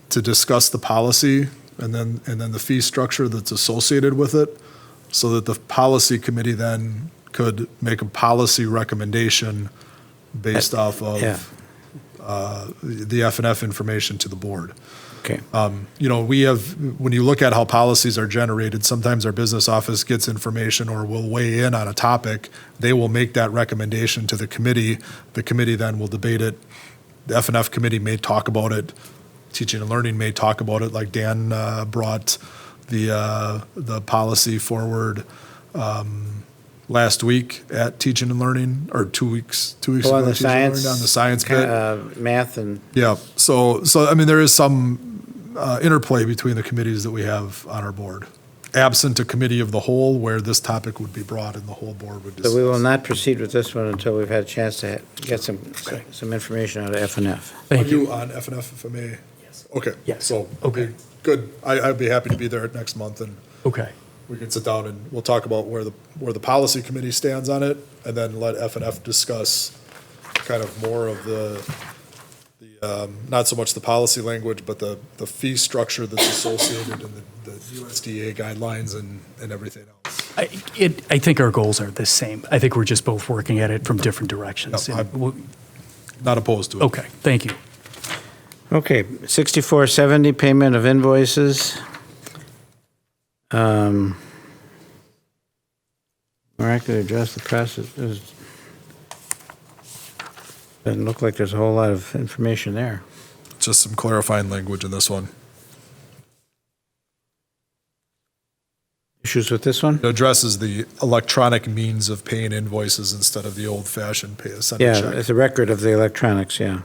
to discuss the policy and then the fee structure that's associated with it, so that the policy committee then could make a policy recommendation based off of the F&F information to the board. Okay. We have, when you look at how policies are generated, sometimes our business office gets information or will weigh in on a topic. They will make that recommendation to the committee. The committee then will debate it. The F&F committee may talk about it. Teaching and learning may talk about it, like Dan brought the policy forward last week at Teaching and Learning, or 2 weeks Oh, ago. on the Teaching and science. Learning, on the science bit. Math and. Yeah, so I mean, there is some interplay between the committees that we have on our board, absent a committee of the whole where this topic would be brought and the whole board would discuss. So we will not proceed with this one until we've had a chance to get some information out of F&F. Thank you. On F&F, if I may? Yes. Okay. Yes. So, Okay. good. I'd be happy to be there next month, and Okay. we can sit down and we'll talk about where the policy committee stands on it, and then let F&F discuss kind of more of the not so much the policy language, but the fee structure that's associated and the USDA guidelines and everything else. I think our goals are the same. I think we're just both working at it from different directions. Yep, And Not opposed to it. okay, thank you. Okay, 6470, payment of invoices. More accurately address the process. Doesn't look like there's a whole lot of information there. Just some clarifying language in this one. Issues with this one? It addresses the electronic means of paying invoices instead of the old-fashioned send a Yeah, check. it's a record of the electronics, yeah.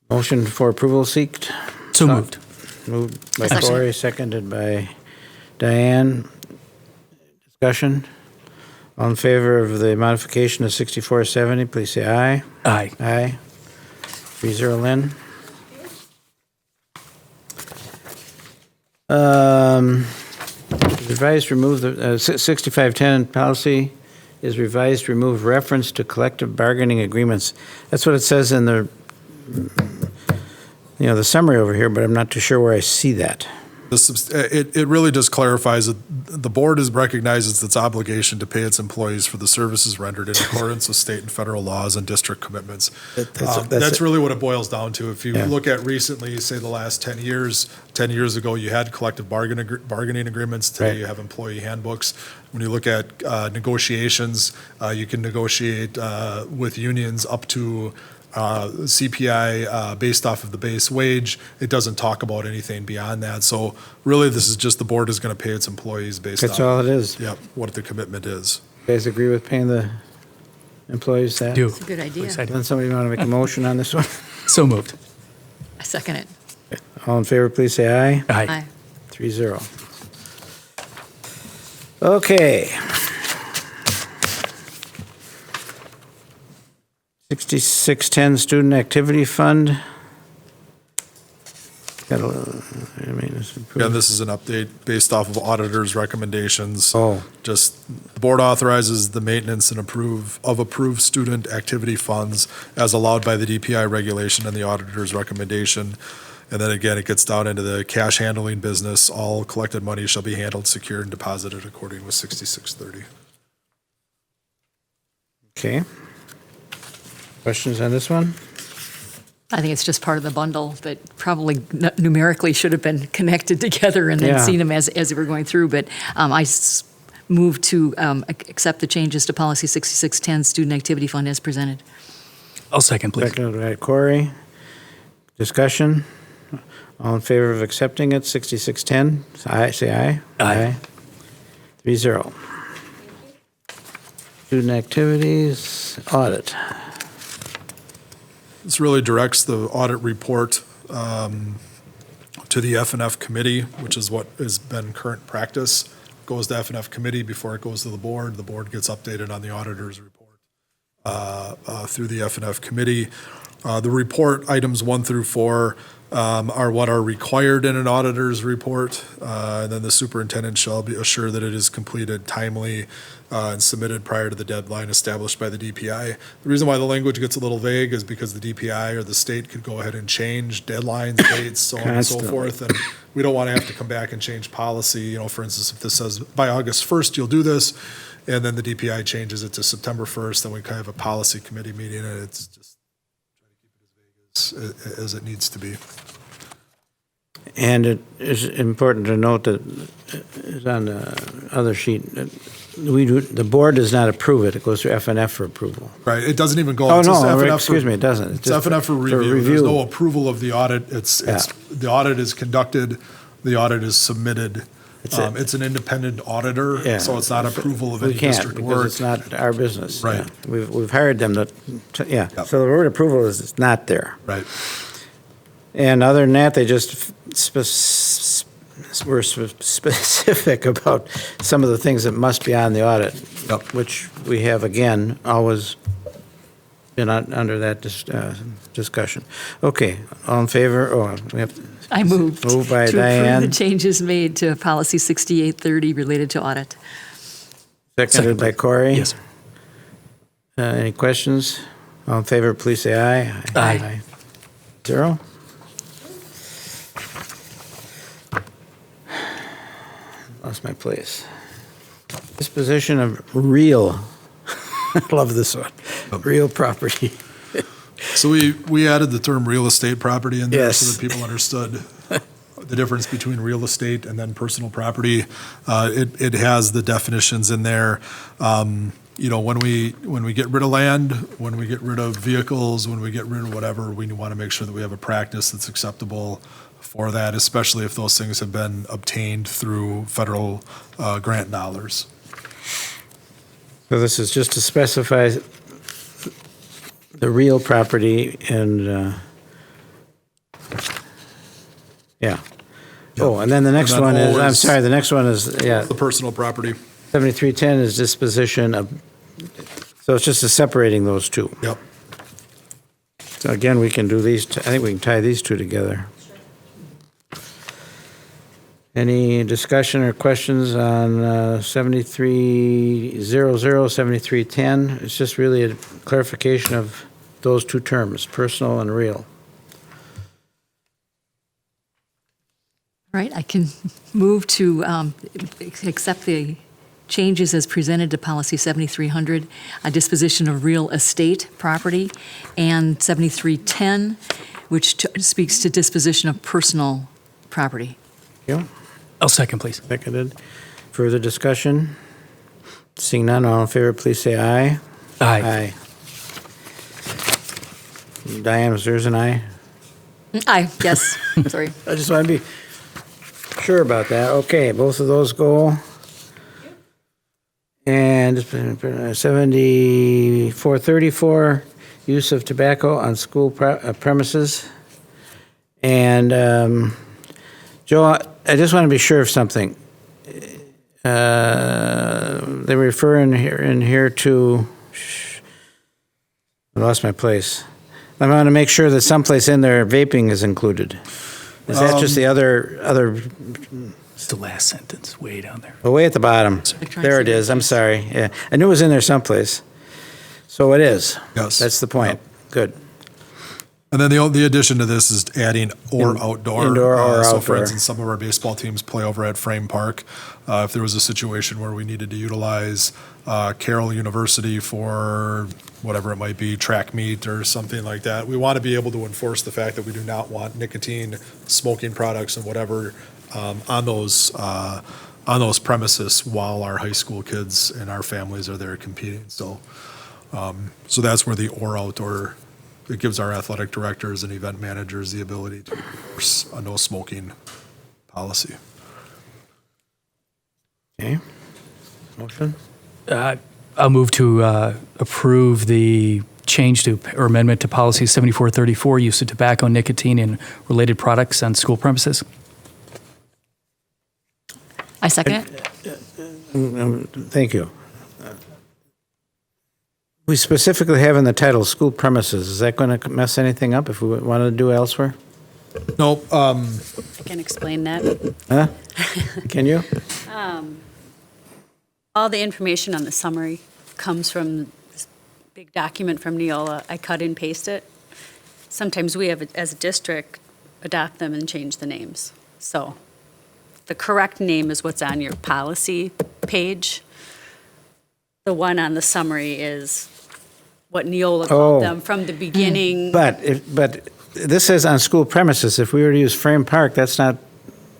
Motion for approval seeked. So moved. Moved by Second. Corey, seconded by Diane. Discussion? All in favor of the modification of 6470, please say aye. Aye. Aye. 3-0, Lynn. Advised remove the 6510 policy is revised to remove reference to collective bargaining agreements. That's what it says in the, the summary over here, but I'm not too sure where I see that. It really just clarifies that the board recognizes its obligation to pay its employees for the services rendered in accordance with state and federal laws and district commitments. That's really what it boils down to. If you look at recently, say the last 10 years ago, you had collective bargaining agreements. Today you have employee handbooks. When you look at negotiations, you can negotiate with unions up to CPI based off of the base wage. It doesn't talk about anything beyond that. So really, this is just the board is going to pay its employees based on. That's all it is. Yep, what the commitment is. You guys agree with paying the employees that? Do. It's a good idea. Then somebody want to make a motion on this one? So moved. I second it. All in favor, please say aye. Aye. 3-0. Okay. 6610 Student Activity Fund. Again, this is an update based off of auditors' recommendations. Oh. Just, the board authorizes the maintenance and approved student activity funds as allowed by the DPI regulation and the auditor's recommendation. And then again, it gets down into the cash handling business. All collected money shall be handled, secured, and deposited according with 6630. Okay. Questions on this one? I think it's just part of the bundle that probably numerically should have been connected together and then Yeah. seen them as they were going through. But move to accept the changes to Policy 6610 Student Activity Fund as presented. I'll second, please. Seconded by Corey. Discussion? All in favor of accepting it, 6610? Say aye. Aye. 3-0. Student activities, audit. This really directs the audit report to the F&F committee, which is what has been current practice. Goes to F&F committee before it goes to the board. The board gets updated on the auditor's report through the F&F committee. The report, items 1 through 4, are what are required in an auditor's report. And then the superintendent shall be assured that it is completed timely and submitted prior to the deadline established by the DPI. The reason why the language gets a little vague is because the DPI or the state could go ahead and change deadlines, dates, so on and so Constantly. forth. And we don't want to have to come back and change policy. You know, for instance, if this says by August 1st, you'll do this, and then the DPI changes it to September 1st, then we kind of have a policy committee meeting, and it's just trying to keep it as vague as it needs to be. And it is important to note that it's on the other sheet, that the board does not approve it. It goes to F&F for approval. Right, it doesn't even go. Oh, it's just no, F&F excuse me, it doesn't. It's F&F for review. There's no approval of the audit. Yeah. The audit is conducted, the audit is submitted. That's it. It's an independent auditor, Yeah. so it's not approval of We any can't, district because work. it's not our business. Right. Yeah. We've hired them yeah. Yep. So the word approval is not there. Right. And other than that, they just were specific about some of the things that must be on the audit, Yep. which we have, again, always been under that discussion. Okay, all in favor? Oh, we have I moved Moved by to Diane. approve the changes made to Policy 6830 related to audit. seconded by Corey. Yes, sir. Any questions? All in favor, please say aye. Aye. 0. Lost my place. Disposition of real, I love this one, real property. So we added the term real estate property in there so Yes. that people understood the difference between real estate and then personal property. It has the definitions in there. You know, when we get rid of land, when we get rid of vehicles, when we get rid of whatever, we want to make sure that we have a practice that's acceptable for that, especially if those things have been obtained through federal grant dollars. So this is just to specify the real property and, yeah. Oh, and then the next And then one is, O I'm is- sorry, the next one is, yeah, The personal property. 7310 is disposition of, so it's just a separating those two. Yep. So again, we can do these, I think we can tie these two together. Any discussion or questions on 7300, 7310? It's just really a clarification of those two terms, personal and real. Right, I can move to accept the changes as presented to policy 7300, a disposition of real estate property, and 7310, which speaks to disposition of personal property. Yeah, I'll second, please. seconded. Further discussion? Seeing none, all in favor, please say aye. Aye. Diane, was yours an aye? Aye, yes, sorry. I just want to be sure about that. Okay, both of those go. And 7434, use of tobacco on school premises. And Joe, I just want to be sure of something. They refer in here to, I lost my place. I want to make sure that someplace in there vaping is included. Is that just the other? It's the last sentence, way down there. Oh, way at the bottom. Electronic There it is. I'm sorry. Yeah, I knew it was in there someplace. So it is. Yes. That's the point. Good. And then the addition to this is adding or outdoor. Indoor or So for outdoor. instance, some of our baseball teams play over at Frame Park. If there was a situation where we needed to utilize Carroll University for whatever it might be, track meet or something like that, we want to be able to enforce the fact that we do not want nicotine, smoking products and whatever on those premises while our high school kids and our families are there competing. So that's where the or outdoor, it gives our athletic directors and event managers the ability to enforce a no smoking policy. Okay. Motion? I'll move to approve the change to or amendment to policy 7434, use of tobacco, nicotine, and related products on school premises. I second it. Thank you. We specifically have in the title school premises. Is that going to mess anything up if we wanted to do elsewhere? Nope. I can explain that. Huh? Can you? All the information on the summary comes from this big document from Neola. I cut and paste it. Sometimes we have, as a district, adopt them and change the names. So the correct name is what's on your policy page. The one on the summary is what Neola called them from the beginning. But this says on school premises. If we were to use Frame Park, that's not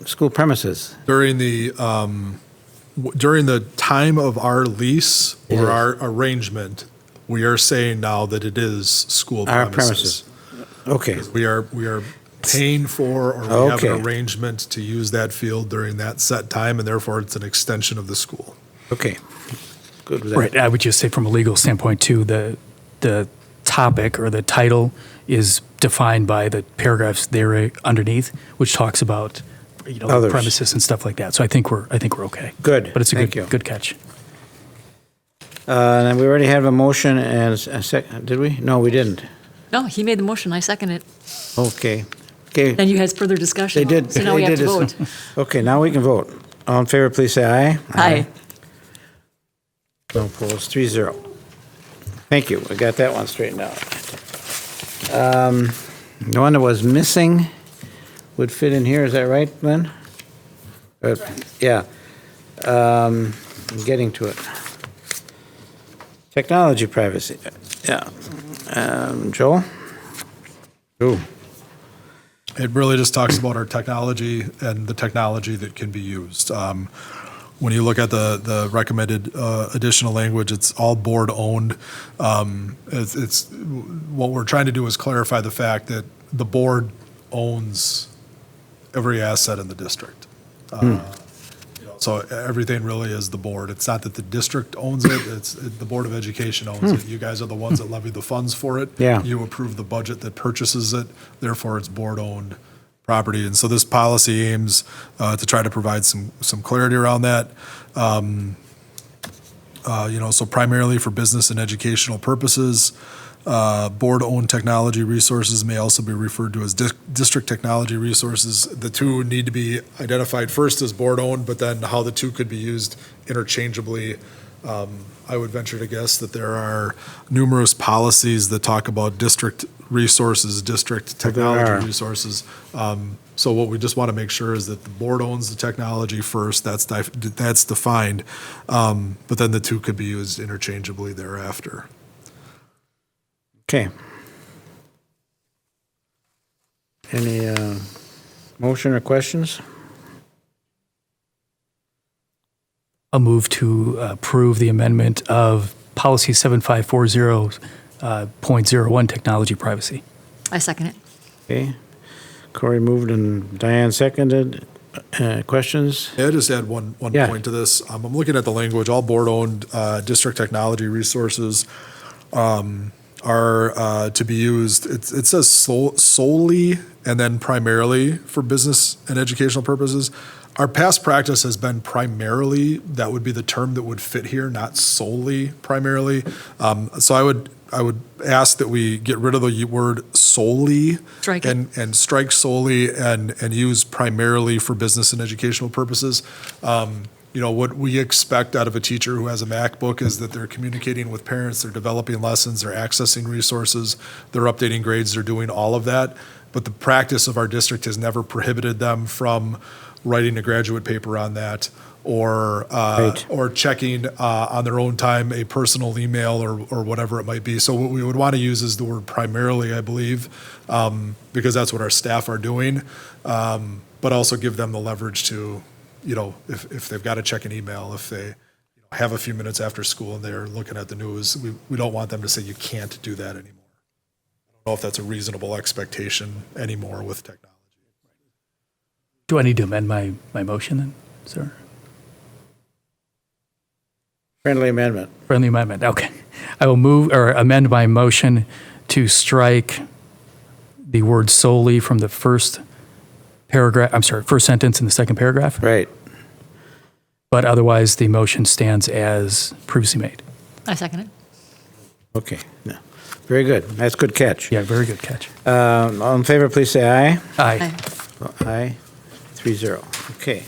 school premises. During the time of our lease It or is. our arrangement, we are saying now that it is school Our premises. Okay. We are paying for, or we have Okay. an arrangement to use that field during that set time, and therefore it's an extension of the school. Okay. Good with that. Right. I would just say from a legal standpoint too, the topic or the title is defined by the paragraphs there underneath, which talks about Others. premises and stuff like that. So I think we're okay. Good. But it's a Thank you. good catch. And we already have a motion and a second. Did we? No, we didn't. No, he made the motion, I second it. Okay. Okay. Then you had further discussion. They did. So now we they have to did vote. this. Okay, now we can vote. All in favor, please say aye. Aye. No opposed, 3-0. Thank you. We got that one straightened out. The one that was missing would fit in here. Is that right, Lynn? Yeah. I'm getting to it. Technology privacy. Yeah. Joel? Ooh. It really just talks about our technology and the technology that can be used. When you look at the recommended additional language, it's all board-owned. It's what we're trying to do is clarify the fact that the board owns every asset in the district. So everything really is the board. It's not that the district owns it, it's the Board of Education owns it. You guys are the ones that levy the funds for it. Yeah. You approve the budget that purchases it, therefore it's board-owned property. And so this policy aims to try to provide some clarity around that. So primarily for business and educational purposes. Board-owned technology resources may also be referred to as district technology resources. The two need to be identified first as board-owned, but then how the two could be used interchangeably. I would venture to guess that there are numerous policies that talk about district resources, district There are. technology resources. So what we just want to make sure is that the board owns the technology first, that's defined, but then the two could be used interchangeably thereafter. Okay. Any motion or questions? I'll move to approve the amendment of policy 7540.01, technology privacy. I second it. Okay. Corey moved and Diane seconded. Questions? Yeah, I just add one Yeah. point to this. I'm looking at the language, all board-owned district technology resources are to be used, it says solely and then primarily for business and educational purposes. Our past practice has been primarily, that would be the term that would fit here, not solely primarily. So I would ask that we get rid of the word solely. Strike it. And strike solely and use primarily for business and educational purposes. What we expect out of a teacher who has a MacBook is that they're communicating with parents, they're developing lessons, they're accessing resources, they're updating grades, they're doing all of that. But the practice of our district has never prohibited them from writing a graduate paper on that or Right. or checking on their own time a personal email or whatever it might be. So what we would want to use is the word primarily, I believe, because that's what our staff are doing, but also give them the leverage to, if they've got to check an email, if they have a few minutes after school and they're looking at the news, we don't want them to say you can't do that anymore. I don't know if that's a reasonable expectation anymore with technology. Do I need to amend my motion then, sir? Friendly amendment. Friendly amendment, okay. I will move or amend my motion to strike the word solely from the first sentence in the second paragraph, Right. but otherwise the motion stands as previously made. I second it. Okay. No. Very good. That's a good catch. Yeah, very good catch. All in favor, please say aye. Aye. Aye. 3-0. Okay.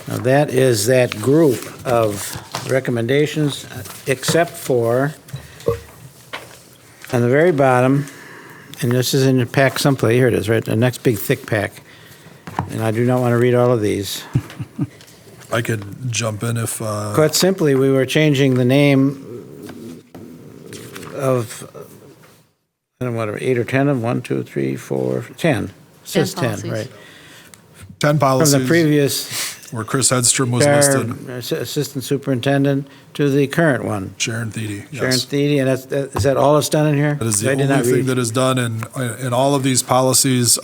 Now that is that group of recommendations, except for on the very bottom, and this is in the pack someplace, here it is, right, the next big thick pack. And I do not want to read all of these. I could jump in if, Quite simply, we were changing the name of, I don't know, whatever, 8 or 10 of them, 1, 2, 3, 4, 10. It says 10, policies. right. 10 From policies. the previous Where Chris Hedstrom was listed. assistant superintendent to the current one. Sharon Thiede, Sharon yes. Thiede, and is that all that's done in here? That is the I did only not thing read. that is done in all of these policies.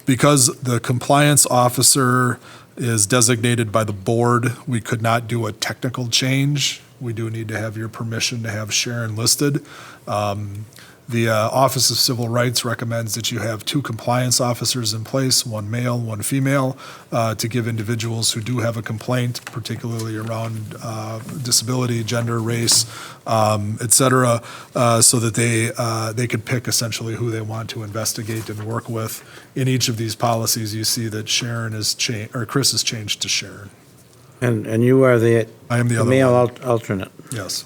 Because the compliance officer is designated by the board, we could not do a technical change. We do need to have your permission to have Sharon listed. The Office of Civil Rights recommends that you have 2 compliance officers in place, 1 male, 1 female, to give individuals who do have a complaint, particularly around disability, gender, race, et cetera, so that they could pick essentially who they want to investigate and work with. In each of these policies, you see that Sharon is changed, or Chris is changed to Sharon. And you are the I am the other male one. alternate. Yes.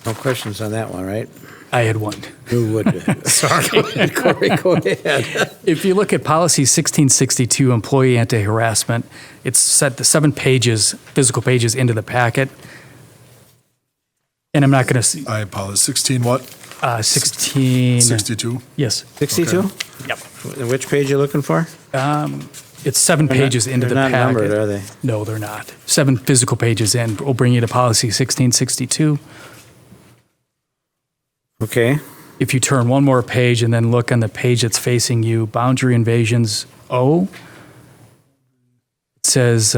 No questions on that one, right? I had one. Who would? Sorry. Corey, go ahead. If you look at policy 1662, employee anti-harassment, it's set the 7 pages, physical pages into the packet. And I'm not going to see, I apologize. 16 what? 16. 62? Yes. 62? Okay. Yep. And which page you looking for? It's 7 pages into the They're not packet. numbered, are they? No, they're not. 7 physical pages in. We'll bring you to policy 1662. Okay. If you turn one more page and then look on the page that's facing you, boundary invasions O, it says,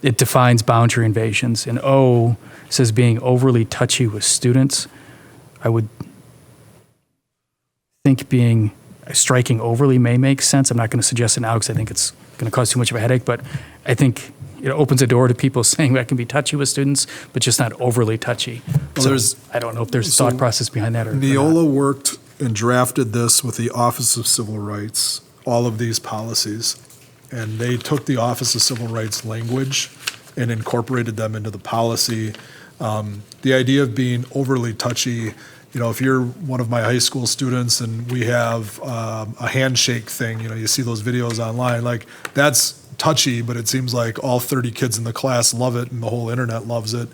it defines boundary invasions. And O says being overly touchy with students. I would think striking overly may make sense. I'm not going to suggest it now because I think it's going to cause too much of a headache, but I think it opens a door to people saying I can be touchy with students, but just not overly touchy. Well, So there's- I don't know if there's thought process behind that or not. Neola worked and drafted this with the Office of Civil Rights, all of these policies. And they took the Office of Civil Rights language and incorporated them into the policy. The idea of being overly touchy, if you're one of my high school students and we have a handshake thing, you see those videos online, like that's touchy, but it seems like all 30 kids in the class love it and the whole internet loves it.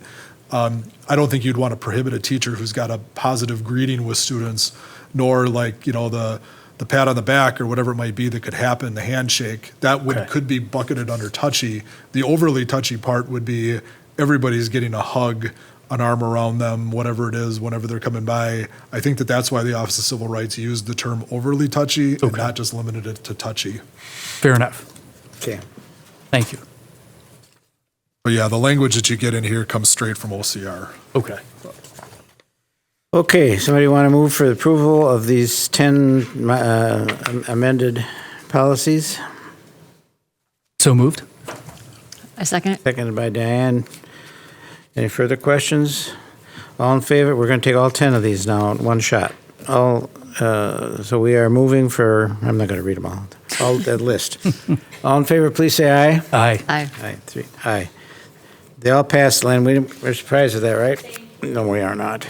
I don't think you'd want to prohibit a teacher who's got a positive greeting with students, nor like, the pat on the back or whatever it might be that could happen, the handshake, that Okay. could be bucketed under touchy. The overly touchy part would be everybody's getting a hug, an arm around them, whatever it is, whenever they're coming by. I think that's why the Office of Civil Rights used the term overly touchy and Okay. not just limited it to touchy. Fair enough. Okay. Thank you. But yeah, the language that you get in here comes straight from OCR. Okay. Okay, somebody want to move for the approval of these 10 amended policies? So moved? I second it. Seconded by Diane. Any further questions? All in favor? We're going to take all 10 of these now in one shot. So we are moving for, I'm not going to read them all that list. All in favor, please say aye. Aye. Aye. Aye, 3, aye. They all passed, Lynn. We're surprised at that, right? No, we are not.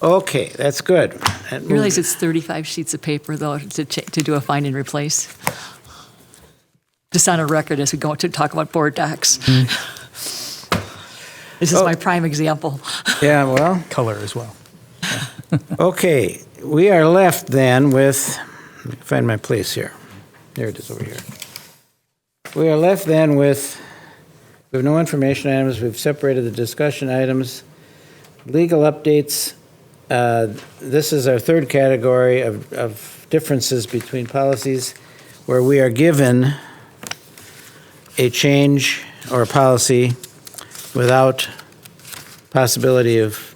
Okay, that's good. That You realize moves- it's 35 sheets of paper, though, to do a find and replace? Just on a record as we go to talk about board docs. This is my prime example. Yeah, well, Color as well. okay. We are left then with, let me find my place here. There it is over here. We are left then with, we have no information items. We've separated the discussion items. Legal updates. This is our third category of differences between policies where we are given a change or a policy without possibility of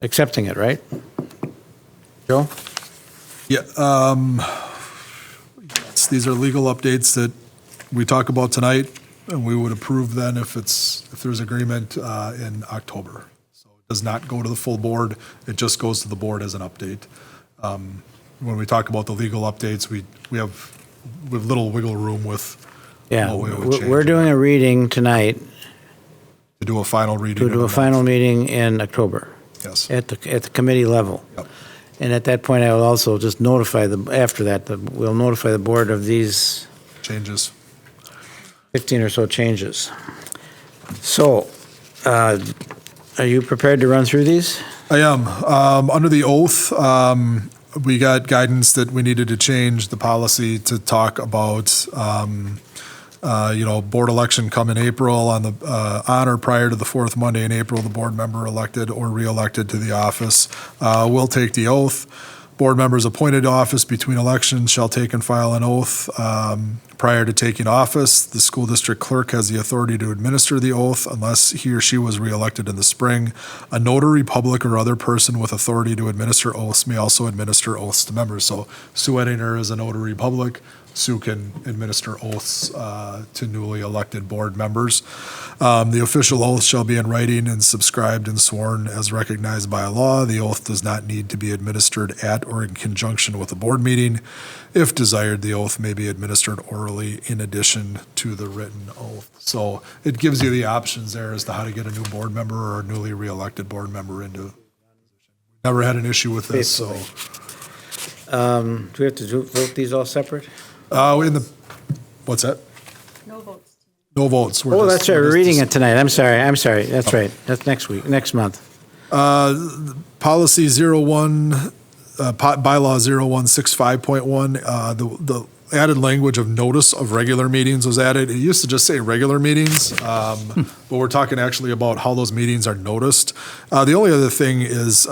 accepting it, right? Joe? Yeah, yes, these are legal updates that we talk about tonight, and we would approve then if there's agreement in October. So it does not go to the full board, it just goes to the board as an update. When we talk about the legal updates, we have little wiggle room with Yeah, what we would change. we're doing a reading tonight To do a final reading. to do a final meeting in October Yes. at the committee level. Yep. And at that point, I will also just notify we'll notify the board of these Changes. 15 or so changes. So, are you prepared to run through these? I am. Under the oath, we got guidance that we needed to change the policy to talk about, board election come in April on or prior to the fourth Monday in April, the board member elected or re-elected to the office will take the oath. Board members appointed to office between elections shall take and file an oath. Prior to taking office, the school district clerk has the authority to administer the oath unless he or she was reelected in the spring. A notary public or other person with authority to administer oaths may also administer oaths to members. So Sue Ettinger is a notary public. Sue can administer oaths to newly elected board members. The official oath shall be in writing and subscribed and sworn as recognized by law. The oath does not need to be administered at or in conjunction with a board meeting. If desired, the oath may be administered orally in addition to the written oath. So it gives you the options there as to how to get a new board member or a newly reelected board member into. Never had an issue with this, so. Do we have to vote these all separate? What's that? No votes. No votes. Oh, that's right, we're reading it tonight. I'm sorry, that's right. That's next month. Policy 01, bylaw 0165.1, the added language of notice of regular meetings was added. It used to just say regular meetings, but we're talking actually about how those meetings are noticed. The only other thing is,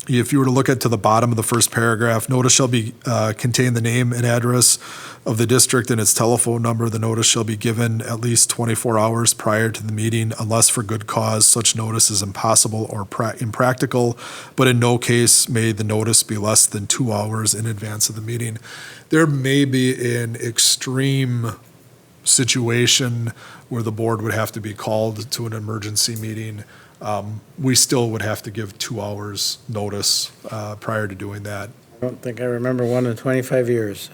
if you were to look at to the bottom of the first paragraph, notice shall be contain the name and address of the district and its telephone number. The notice shall be given at least 24 hours prior to the meeting unless for good cause such notice is impossible or impractical, but in no case may the notice be less than 2 hours in advance of the meeting. There may be an extreme situation where the board would have to be called to an emergency meeting, we still would have to give 2 hours notice prior to doing that. I don't think I remember one in 25 years.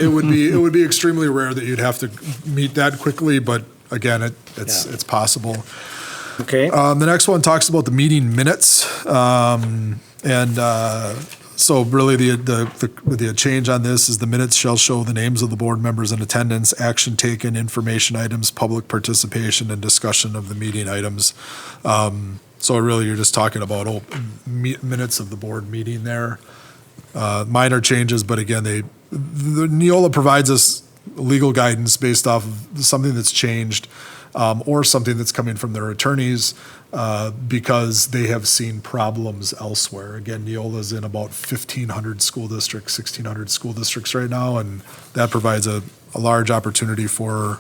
It would be extremely rare that you'd have to meet that quickly, but again, it's possible. Okay. The next one talks about the meeting minutes, so really the change on this is the minutes shall show the names of the board members in attendance, action taken, information items, public participation, and discussion of the meeting items. So really, you're just talking about minutes of the board meeting there. Minor changes, but again, the Neola provides us legal guidance based off of something that's changed or something that's coming from their attorneys because they have seen problems elsewhere. Again, Neola's in about 1,500 school districts, 1,600 school districts right now, and that provides a large opportunity for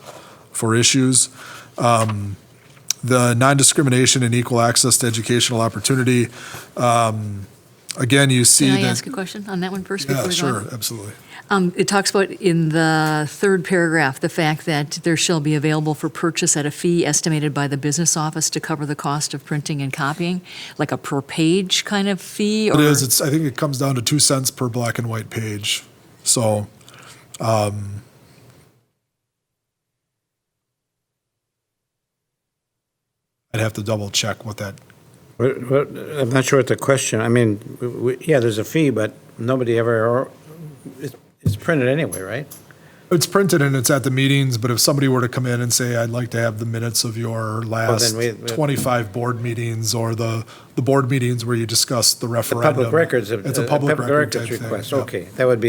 issues. The non-discrimination and equal access to educational opportunity. Again, you see Can I that. ask a question on that one first? Yeah, before we go on? sure, absolutely. It talks about in the third paragraph, the fact that there shall be available for purchase at a fee estimated by the business office to cover the cost of printing and copying, like a per page kind of fee? It or- is. I think it comes down to 2 cents per black and white page. So, I'd have to double check what that. I'm not sure what the question, I mean, yeah, there's a fee, but nobody ever, it's printed anyway, right? It's printed and it's at the meetings, but if somebody were to come in and say, I'd like to have the minutes of your last we- 25 board meetings or the board meetings where you discuss the The referendum. public records, It's a public record type thing, request, yeah. okay. That would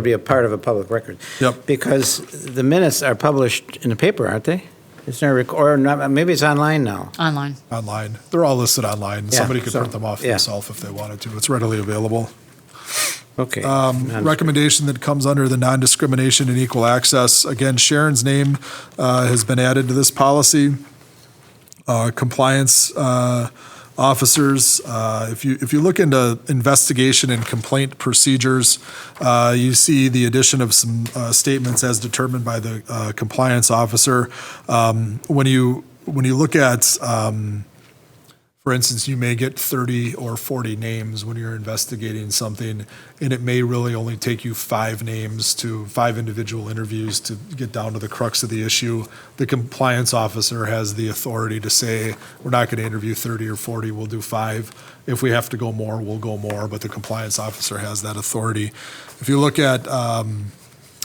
be a part of a public record. Yep. Because the minutes are published in the paper, aren't they? Is there, or not, maybe it's online now. Online. Online. They're all listed online. Yeah, Somebody could so- print them off yeah. themselves if they wanted to. It's readily available. Okay. Recommendation that comes under the non-discrimination and equal access. Again, Sharon's name has been added to this policy. Compliance officers, if you look into investigation and complaint procedures, you see the addition of some statements as determined by the compliance officer. When you look at for instance, you may get 30 or 40 names when you're investigating something, and it may really only take you 5 names to 5 individual interviews to get down to the crux of the issue. The compliance officer has the authority to say, we're not going to interview 30 or 40, we'll do 5. If we have to go more, we'll go more, but the compliance officer has that authority. If you look at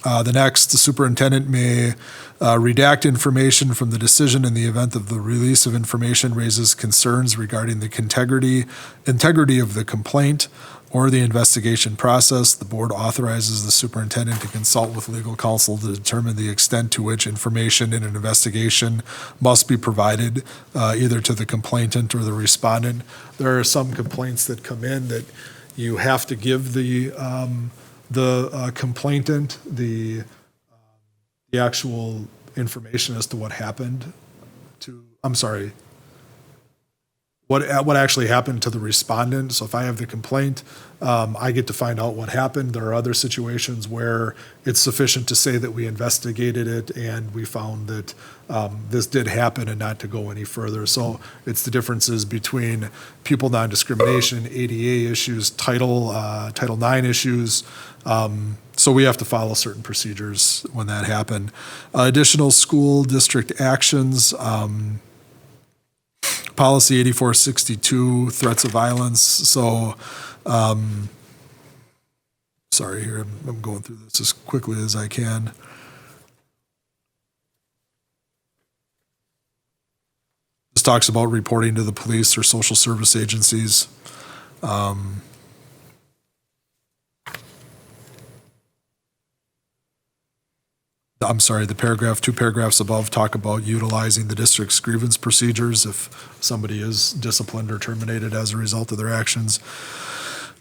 the next, the superintendent may redact information from the decision in the event of the release of information raises concerns regarding the integrity of the complaint or the investigation process. The board authorizes the superintendent to consult with legal counsel to determine the extent to which information in an investigation must be provided either to the complainant or the respondent. There are some complaints that come in that you have to give the complainant the actual information as to what happened what actually happened to the respondent. So if I have the complaint, I get to find out what happened. There are other situations where it's sufficient to say that we investigated it and we found that this did happen and not to go any further. So it's the differences between pupil non-discrimination, ADA issues, Title IX issues. So we have to follow certain procedures when that happened. Additional school district actions. Policy 8462, threats of violence. So, sorry here, I'm going through this as quickly as I can. This talks about reporting to the police or social service agencies. I'm sorry, the paragraph, 2 paragraphs above talk about utilizing the district's grievance procedures if somebody is disciplined or terminated as a result of their actions.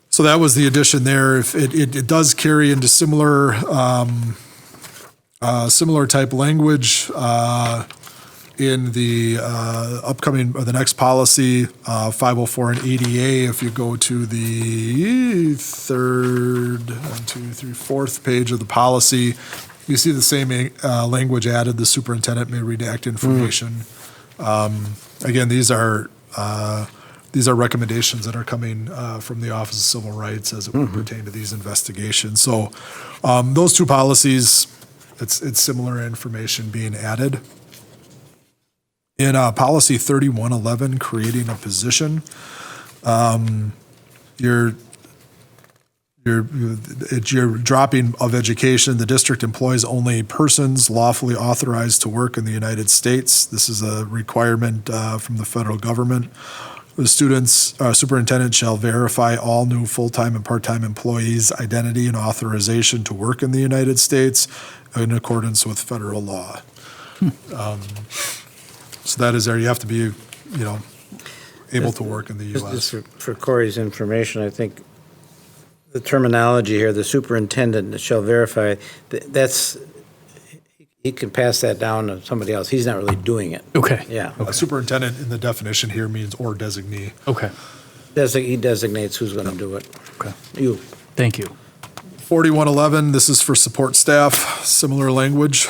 So that was the addition there. If it does carry into similar type language in the upcoming, or the next policy, 504 and ADA. If you go to the fourth page of the policy, You see the same language added, the superintendent may redact information. Again, these are recommendations that are coming from the Office of Civil Rights as it would pertain to these investigations. So those two policies, it's similar information being added. In policy 3111, creating a position, your dropping of education, the district employs only persons lawfully authorized to work in the United States. This is a requirement from the federal government. The superintendent shall verify all new full-time and part-time employees' identity and authorization to work in the United States in accordance with federal law. So that is there. You have to be, able to work in the U.S. Just for Corey's information, I think the terminology here, the superintendent shall verify, that's, he can pass that down to somebody else. He's not really doing it. Okay. Yeah. Superintendent in the definition here means or designee. Okay. He designates who's going to do it. Okay. You. Thank you. 4111, this is for support staff, similar language.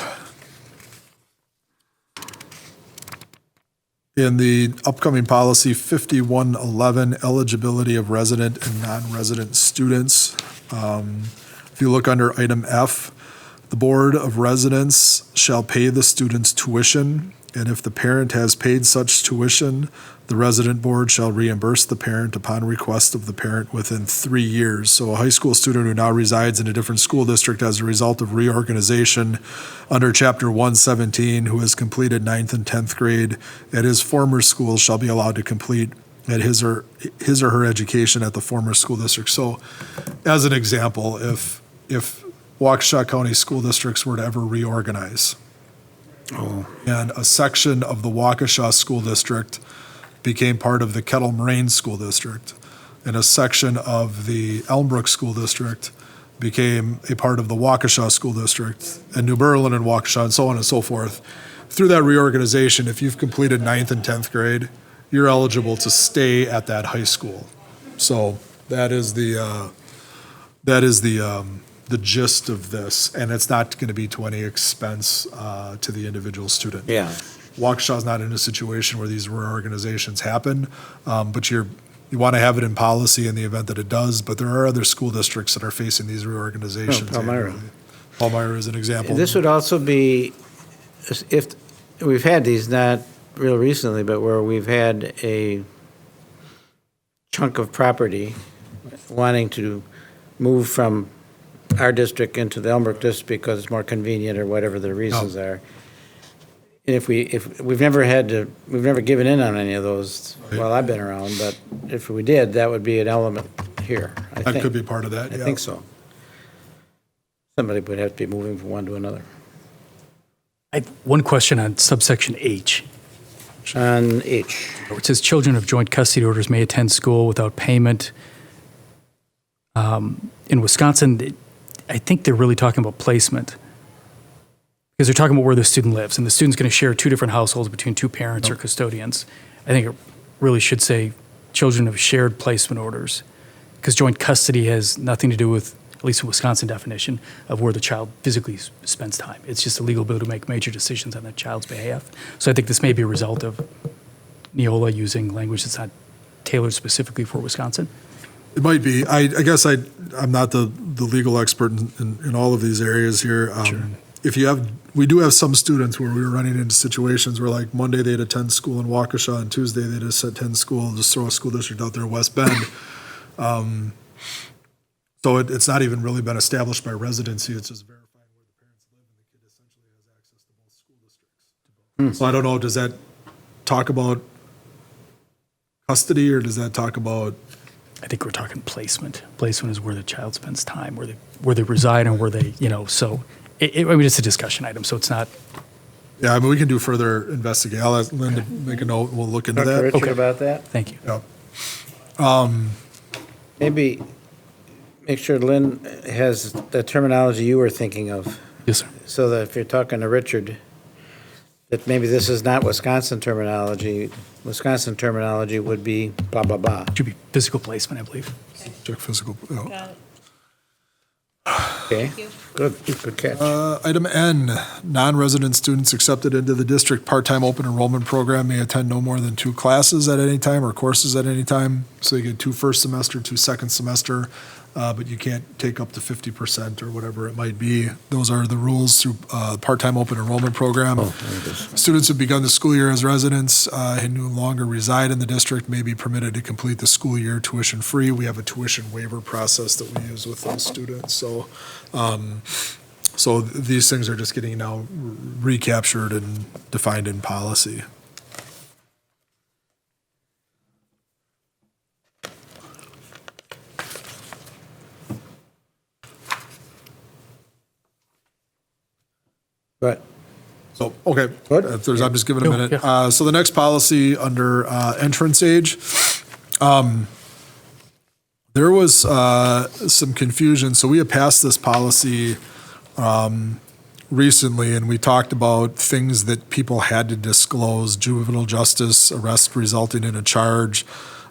In the upcoming policy 5111, eligibility of resident and non-resident students. If you look under item F, the Board of Residents shall pay the student's tuition, and if the parent has paid such tuition, the resident board shall reimburse the parent upon request of the parent within 3 years. So a high school student who now resides in a different school district as a result of reorganization under Chapter 117, who has completed 9th and 10th grade at his former school shall be allowed to complete at his or her education at the former school district. So as an example, if Waukesha County school districts were to ever reorganize, and a section of the Waukesha school district became part of the Kettle Moraine School District, and a section of the Elmbrook School District became a part of the Waukesha School District, and New Berlin and Waukesha, and so on and so forth. Through that reorganization, if you've completed 9th and 10th grade, you're eligible to stay at that high school. So that is the gist of this, and it's not going to be to any expense to the individual student. Yeah. Waukesha's not in a situation where these reorganizations happen, but you want to have it in policy in the event that it does, but there are other school districts that are facing these reorganizations. Palmyra. Palmyra is an example. This would also be, if, we've had these, not real recently, but where we've had a chunk of property wanting to move from our district into the Elmbrook district because it's more convenient or whatever the reasons are. And if we've never given in on any of those while I've been around, but if we did, that would be an element here, I think. That could be part of that, I yeah. think so. Somebody would have to be moving from one to another. I have one question on subsection H, On H. where it says children of joint custody orders may attend school without payment. In Wisconsin, I think they're really talking about placement, because they're talking about where the student lives, and the student's going to share two different households between two parents or custodians. I think it really should say children of shared placement orders, because joint custody has nothing to do with, at least in Wisconsin definition, of where the child physically spends time. It's just a legal ability to make major decisions on the child's behalf. So I think this may be a result of Neola using language that's not tailored specifically for Wisconsin. It might be. I guess I'm not the legal expert in all of these areas here. We do have some students where we were running into situations where, like, Monday they'd attend school in Waukesha and Tuesday they'd just attend school, just throw a school district out there in West Bend. So it's not even really been established by residency. It's just verifying where the parents live, and the kid essentially has access to both school districts. So I don't know, does that talk about custody, or does that talk about? I think we're talking placement. Placement is where the child spends time, where they reside, and where they, so I mean, it's a discussion item, so it's not. Yeah, I mean, we can do further investigation. I'll ask Lynn to make a note, and we'll look into Talk to that. Richard about that? Thank you. Yeah. Maybe make sure Lynn has the terminology you were thinking of, Yes, sir. so that if you're talking to Richard, that maybe this is not Wisconsin terminology. Wisconsin terminology would be blah, blah, blah. Should be physical placement, I believe. Check physical. Got it. Okay, good catch. Item N, non-resident students accepted into the district part-time open enrollment program may attend no more than 2 classes at any time or courses at any time. So you get 2 first semester, 2 second semester, but you can't take up to 50% or whatever it might be. Those are the rules through part-time open enrollment program. Students who begun the school year as residents and no longer reside in the district may be permitted to complete the school year tuition-free. We have a tuition waiver process that we use with those students. So these things are just getting now recaptured and defined in policy. But So, okay, Good. if there's, I'm just giving a No, minute. yeah. So the next policy under entrance age, there was some confusion. So we had passed this policy recently, and we talked about things that people had to disclose, juvenile justice, arrest resulting in a charge,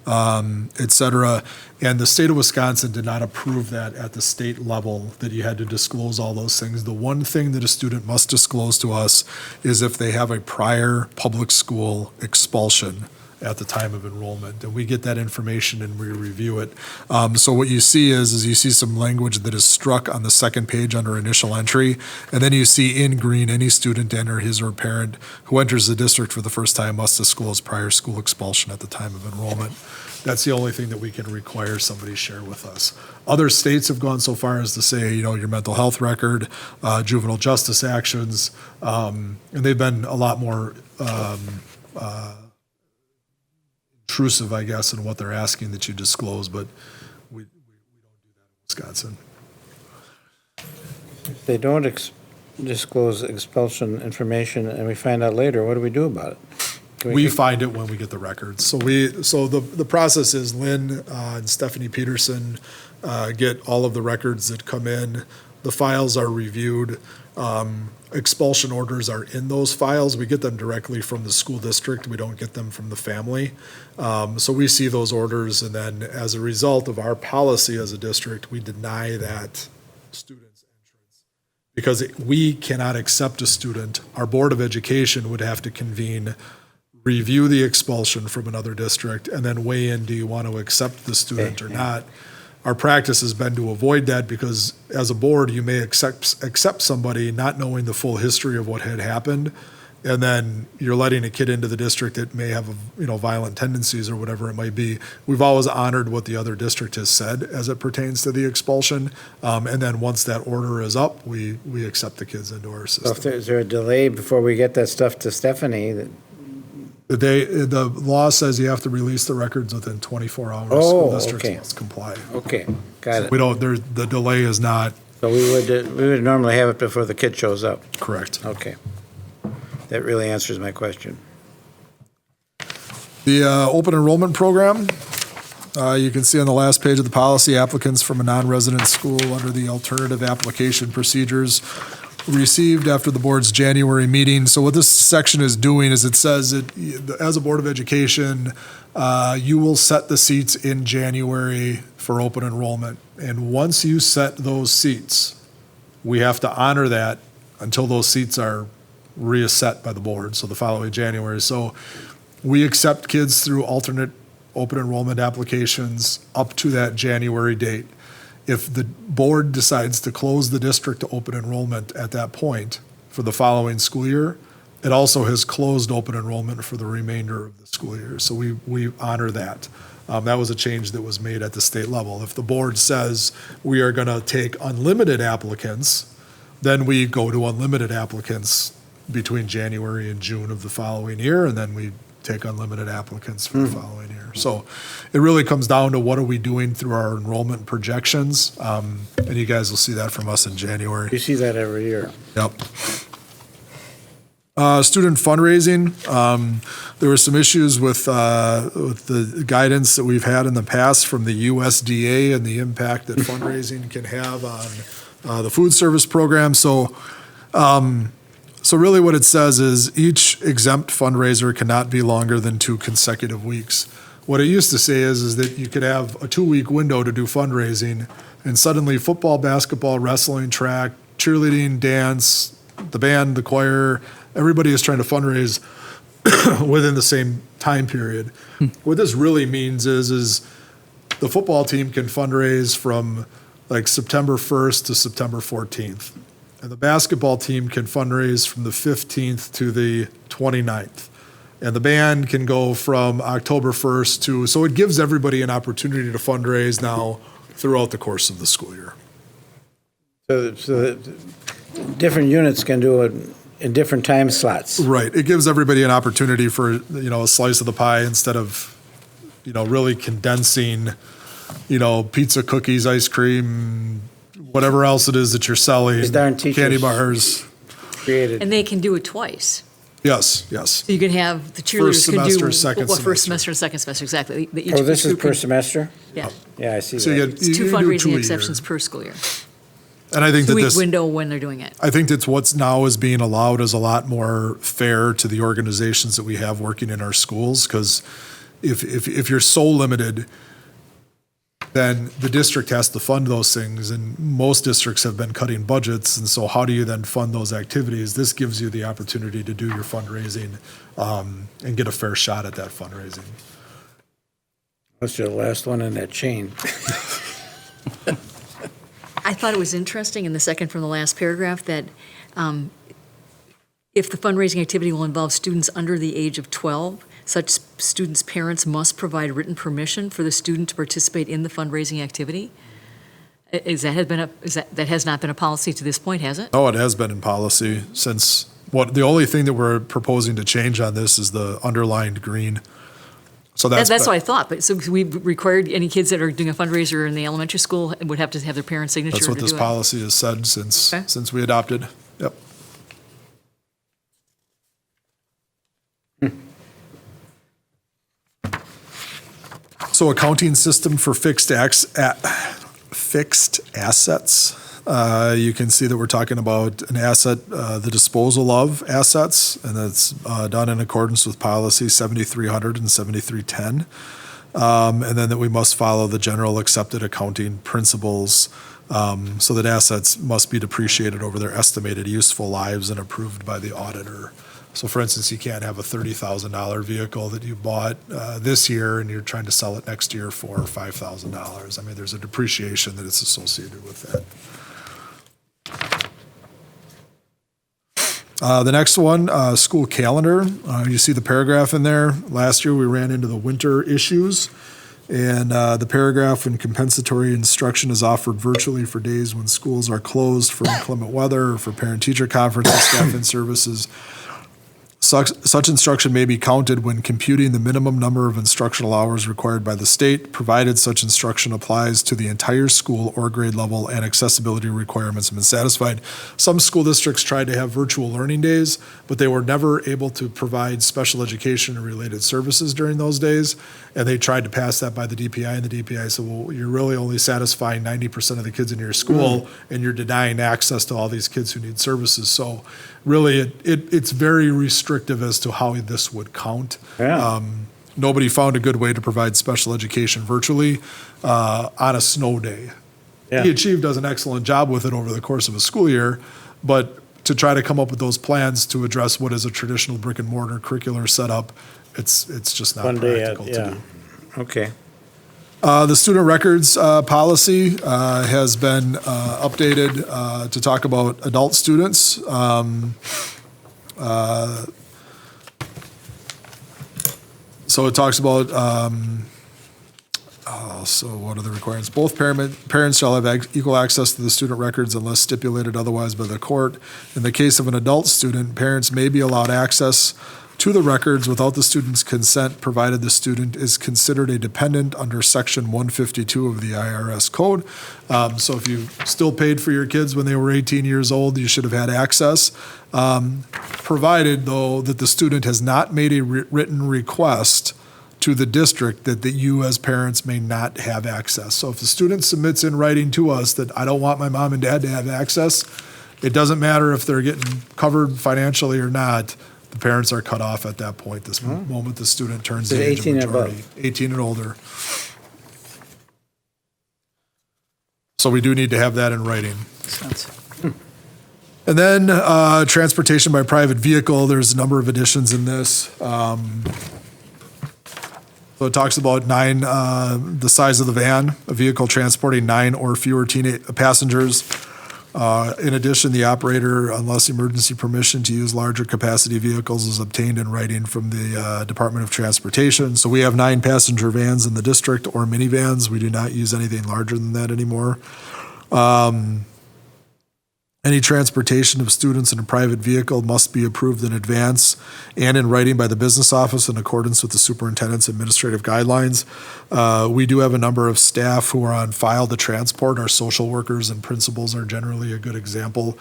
et cetera. And the state of Wisconsin did not approve that at the state level, that you had to disclose all those things. The one thing that a student must disclose to us is if they have a prior public school expulsion at the time of enrollment. And we get that information and we review it. So what you see is you see some language that is struck on the second page under initial entry. And then you see in green, any student and or his or parent who enters the district for the first time must disclose prior school expulsion at the time of enrollment. That's the only thing that we can require somebody share with us. Other states have gone so far as to say, your mental health record, juvenile justice actions, and they've been a lot more intrusive, I guess, in what they're asking that you disclose, but we don't do that in Wisconsin. if they don't disclose expulsion information and we find out later, what do we do about it? Can We find it when we get the records. So the process is Lynn and Stephanie Peterson get all of the records that come in. The files are reviewed. Expulsion orders are in those files. We get them directly from the school district. We don't get them from the family. So we see those orders, and then as a result of our policy as a district, we deny that student's entrance. Because we cannot accept a student. Our Board of Education would have to convene, review the expulsion from another district, and then weigh in, do you want to accept the student or not? Our practice has been to avoid that because as a board, you may accept somebody not knowing the full history of what had happened, and then you're letting a kid into the district that may have, violent tendencies or whatever it might be. We've always honored what the other district has said as it pertains to the expulsion, and then once that order is up, we accept the kids into our So if system. is there a delay before we get that stuff to Stephanie? The law says you have to release the records within 24 hours. Oh, School districts okay. must comply. Okay, got it. We don't, the delay is not So we would normally have it before the kid shows up. correct. Okay. That really answers my question. The open enrollment program, you can see on the last page of the policy, applicants from a non-resident school under the alternative application procedures received after the board's January meeting. So what this section is doing is it says that as a Board of Education, you will set the seats in January for open enrollment. And once you set those seats, we have to honor that until those seats are reset by the board, so the following January. So we accept kids through alternate open enrollment applications up to that January date. If the board decides to close the district to open enrollment at that point for the following school year, it also has closed open enrollment for the remainder of the school year. So we honor that. That was a change that was made at the state level. If the board says we are going to take unlimited applicants, then we go to unlimited applicants between January and June of the following year, and then we take unlimited applicants for the following year. So it really comes down to what are we doing through our enrollment projections, and you guys will see that from us in January. You see that every year. Yep. Student fundraising, there were some issues with the guidance that we've had in the past from the USDA and the impact that fundraising can have on the food service program. So really what it says is each exempt fundraiser cannot be longer than 2 consecutive weeks. What it used to say is that you could have a 2-week window to do fundraising, And suddenly football, basketball, wrestling, track, cheerleading, dance, the band, the choir, everybody is trying to fundraise within the same time period. What this really means is the football team can fundraise from like September 1st to September 14th. And the basketball team can fundraise from the 15th to the 29th. And the band can go from October 1st to, so it gives everybody an opportunity to fundraise now throughout the course of the school year. So different units can do it in different time slots. Right. It gives everybody an opportunity for, a slice of the pie instead of, really condensing, pizza, cookies, ice cream, whatever else it is that you're selling. These darn teachers. Candy bars. Created. And they can do it twice. Yes. So you can have the cheerleaders can semester, do second first semester. semester and second semester, exactly. Oh, this is per semester? Yeah. Yeah, I see So you that. get It's two you do fundraising 2 a year. exceptions per school year. And I think that 2-week this, window when they're doing it. I think that's what's now is being allowed is a lot more fair to the organizations that we have working in our schools. Because if you're so limited, then the district has to fund those things. And most districts have been cutting budgets. And so how do you then fund those activities? This gives you the opportunity to do your fundraising and get a fair shot at that fundraising. That's your last one in that chain. I thought it was interesting in the second from the last paragraph that if the fundraising activity will involve students under the age of 12, such students' parents must provide written permission for the student to participate in the fundraising activity. That has not been a policy to this point, has it? Oh, it has been in policy since the only thing that we're proposing to change on this is the underlined green. So that's That's what I thought, but so we required any kids that are doing a fundraiser in the elementary school would have to have their parents' signature to That's do what it. this policy has said Okay. since we adopted. Yep. So accounting system for fixed assets. You can see that we're talking about an asset, the disposal of assets, and that's done in accordance with policy 7300 and 7310. And then that we must follow the general accepted accounting principles so that assets must be depreciated over their estimated useful lives and approved by the auditor. So for instance, you can't have a $30,000 vehicle that you bought this year and you're trying to sell it next year for $5,000. I mean, there's a depreciation that is associated with that. The next one, school calendar. You see the paragraph in there. Last year, we ran into the winter issues. And the paragraph, when compensatory instruction is offered virtually for days when schools are closed for inclement weather or for parent-teacher conferences, staff and services. Such instruction may be counted when computing the minimum number of instructional hours required by the state, provided such instruction applies to the entire school or grade level and accessibility requirements have been satisfied. Some school districts tried to have virtual learning days, but they were never able to provide special education and related services during those days. And they tried to pass that by the DPI, and the DPI said, well, you're really only satisfying 90% of the kids in your school, and you're denying access to all these kids who need services. So really, it's very restrictive as to how this would count. Yeah. Nobody found a good way to provide special education virtually on a snow day. Yeah. Achieve does an excellent job with it over the course of a school year, but to try to come up with those plans to address what is a traditional brick and mortar curricular setup, it's just not One day, practical to yeah. do. Okay. The student records policy has been updated to talk about adult students. So it talks about, so what are the requirements? Both parents shall have equal access to the student records unless stipulated otherwise by the court. In the case of an adult student, parents may be allowed access to the records without the student's consent, provided the student is considered a dependent under Section 152 of the IRS code. So if you still paid for your kids when they were 18 years old, you should have had access, provided, though, that the student has not made a written request to the district that you as parents may not have access. So if the student submits in writing to us that I don't want my mom and dad to have access, it doesn't matter if they're getting covered financially or not. The parents are cut off at that point, this moment the student turns So the age of 18 and majority. above. 18 and older. So we do need to have that in writing. Makes sense. And then transportation by private vehicle, there's a number of additions in this. So it talks about the size of the van, a vehicle transporting 9 or fewer passengers. In addition, the operator, unless emergency permission to use larger capacity vehicles is obtained in writing from the Department of Transportation. So we have 9 passenger vans in the district or minivans. We do not use anything larger than that anymore. Any transportation of students in a private vehicle must be approved in advance and in writing by the business office in accordance with the superintendent's administrative guidelines. We do have a number of staff who are on file to transport. Our social workers and principals are generally a good example.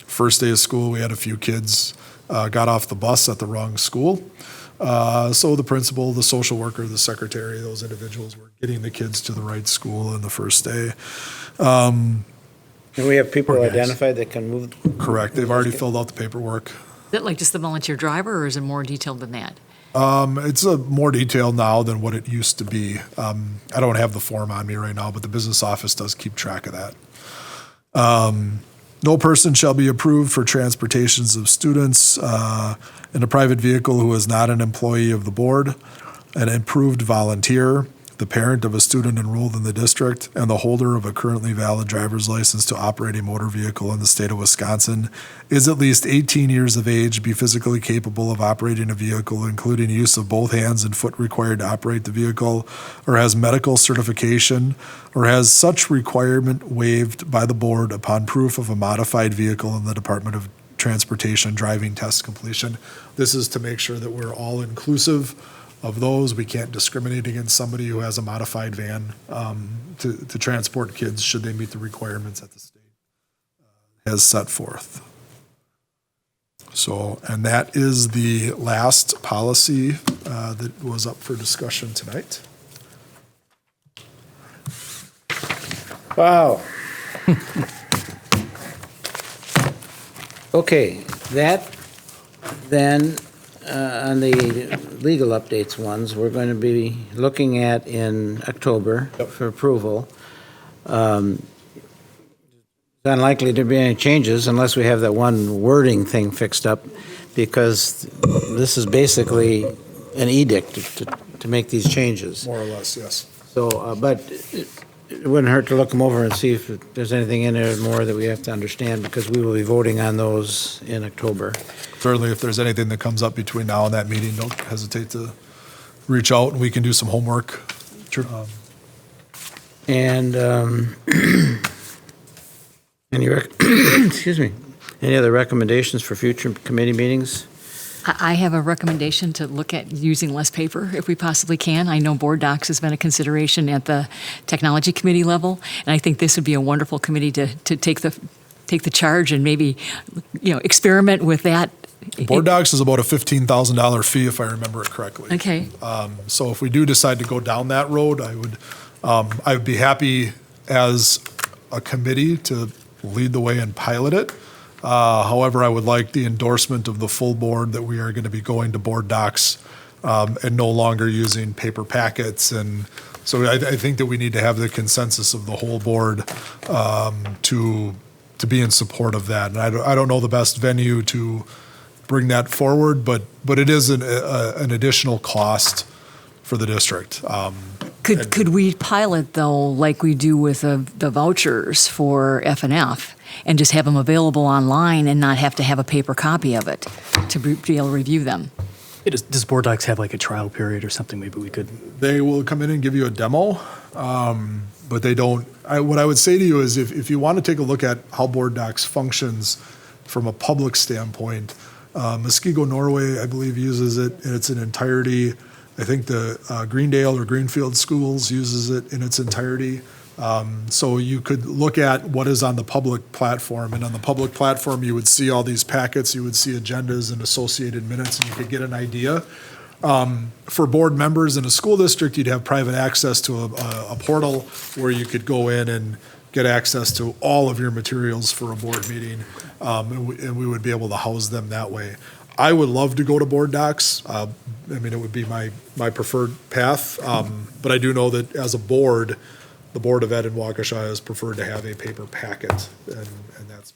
First day of school, we had a few kids got off the bus at the wrong school. So the principal, the social worker, the secretary, those individuals were getting the kids to the right school in the first day. And we have people Poor guys. identified that can move. Correct. They've already filled out the paperwork. Is that like just the volunteer driver, or is it more detailed than that? It's a more detailed now than what it used to be. I don't have the form on me right now, but the business office does keep track of that. No person shall be approved for transportations of students in a private vehicle who is not an employee of the board, an approved volunteer, the parent of a student enrolled in the district, and the holder of a currently valid driver's license to operate a motor vehicle in the state of Wisconsin, is at least 18 years of age, be physically capable of operating a vehicle, including use of both hands and foot required to operate the vehicle, or has medical certification, or has such requirement waived by the board upon proof of a modified vehicle in the Department of Transportation driving test completion. This is to make sure that we're all inclusive of those. We can't discriminate against somebody who has a modified van to transport kids should they meet the requirements that the state has set forth. So, and that is the last policy that was up for discussion tonight. Wow. Okay, that then, on the legal updates ones, we're going to be looking at in October for approval. It's unlikely to be any changes unless we have that one wording thing fixed up, because this is basically an edict to make these changes. More or less, yes. So, but it wouldn't hurt to look them over and see if there's anything in there more that we have to understand, because we will be voting on those in October. Certainly, if there's anything that comes up between now and that meeting, don't hesitate to reach out and we can do some homework. Sure. And excuse me, any other recommendations for future committee meetings? I have a recommendation to look at using less paper if we possibly can. I know board docs has been a consideration at the technology committee level, and I think this would be a wonderful committee to take the charge and maybe, experiment with that. Board docs is about a $15,000 fee, if I remember it correctly. Okay. So if we do decide to go down that road, I would be happy as a committee to lead the way and pilot it. However, I would like the endorsement of the full board that we are going to be going to board docs and no longer using paper packets. And so I think that we need to have the consensus of the whole board to be in support of that. And I don't know the best venue to bring that forward, but it is an additional cost for the district. Could we pilot, though, like we do with the vouchers for F&F, and just have them available online and not have to have a paper copy of it to be able to review them? Does board docs have like a trial period or something? Maybe we could. They will come in and give you a demo, but they don't. What I would say to you is if you want to take a look at how board docs functions from a public standpoint, Muskego, Norway, I believe, uses it in its entirety. I think the Greendale or Greenfield schools uses it in its entirety. So you could look at what is on the public platform, and on the public platform, you would see all these packets, you would see agendas and associated minutes, and you could get an idea. For board members in a school district, you'd have private access to a portal where you could go in and get access to all of your materials for a board meeting, and we would be able to house them that way. I would love to go to board docs. It would be my preferred path, but I do know that as a board, the Board of Ed in Waukesha has preferred to have a paper packet, and that's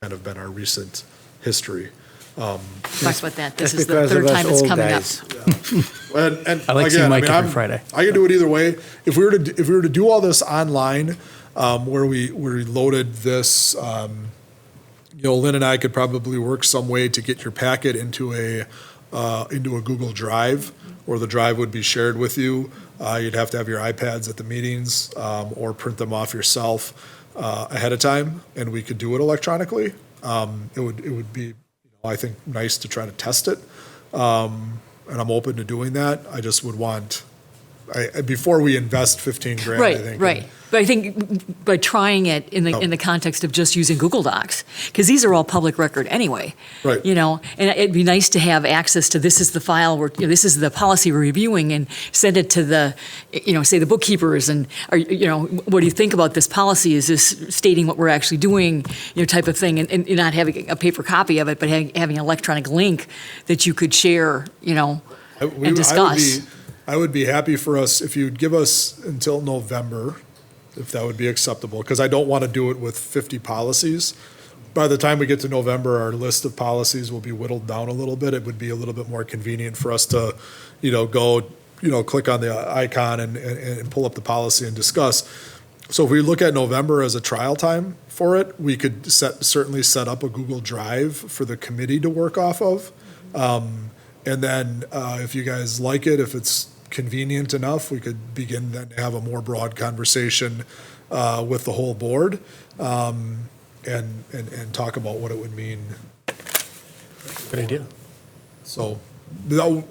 kind of been our recent history. Talked about that. This That's is the because of third us time it's old coming guys. up. And I like seeing Mike every Friday. I can do it either way. If we were to do all this online, where we loaded this, Lynn and I could probably work some way to get your packet into a Google Drive, or the drive would be shared with you. You'd have to have your iPads at the meetings, or print them off yourself ahead of time, and we could do it electronically. It would be, I think, nice to try to test it, and I'm open to doing that. I just would want, before we invest 15 grand, I Right, think. right. But I think by trying it in the context of just using Google Docs, because these are all public record anyway. Right. And it'd be nice to have access to, this is the file where, this is the policy we're reviewing, and send it to the, say the bookkeepers, and, what do you think about this policy? Is this stating what we're actually doing, type of thing, and not having a paper copy of it, but having an electronic link that you could share, and discuss. I would be happy for us if you'd give us until November, if that would be acceptable, because I don't want to do it with 50 policies. By the time we get to November, our list of policies will be whittled down a little bit. It would be a little bit more convenient for us to, go, click on the icon and pull up the policy and discuss. So if we look at November as a trial time for it, we could certainly set up a Google Drive for the committee to work off of. And then if you guys like it, if it's convenient enough, we could begin then to have a more broad conversation with the whole board, and talk about what it would mean. Good idea. So we'll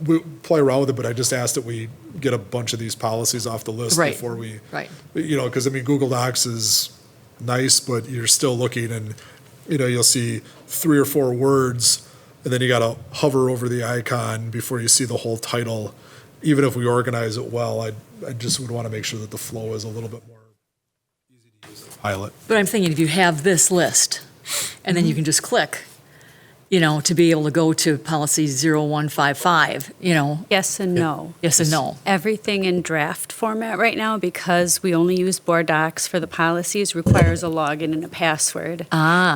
play around with it, but I just asked that we get a bunch of these policies off the list Right, before we, right. because Google Docs is nice, but you're still looking, and you'll see 3 or 4 words, and then you got to hover over the icon before you see the whole title. Even if we organize it well, I just would want to make sure that the flow is a little bit more easy to use in a pilot. But I'm thinking if you have this list, and then you can just click, to be able to go to policy 0155, Yes and no. yes and no. Everything in draft format right now, because we only use board docs for the policies, requires a login and a password.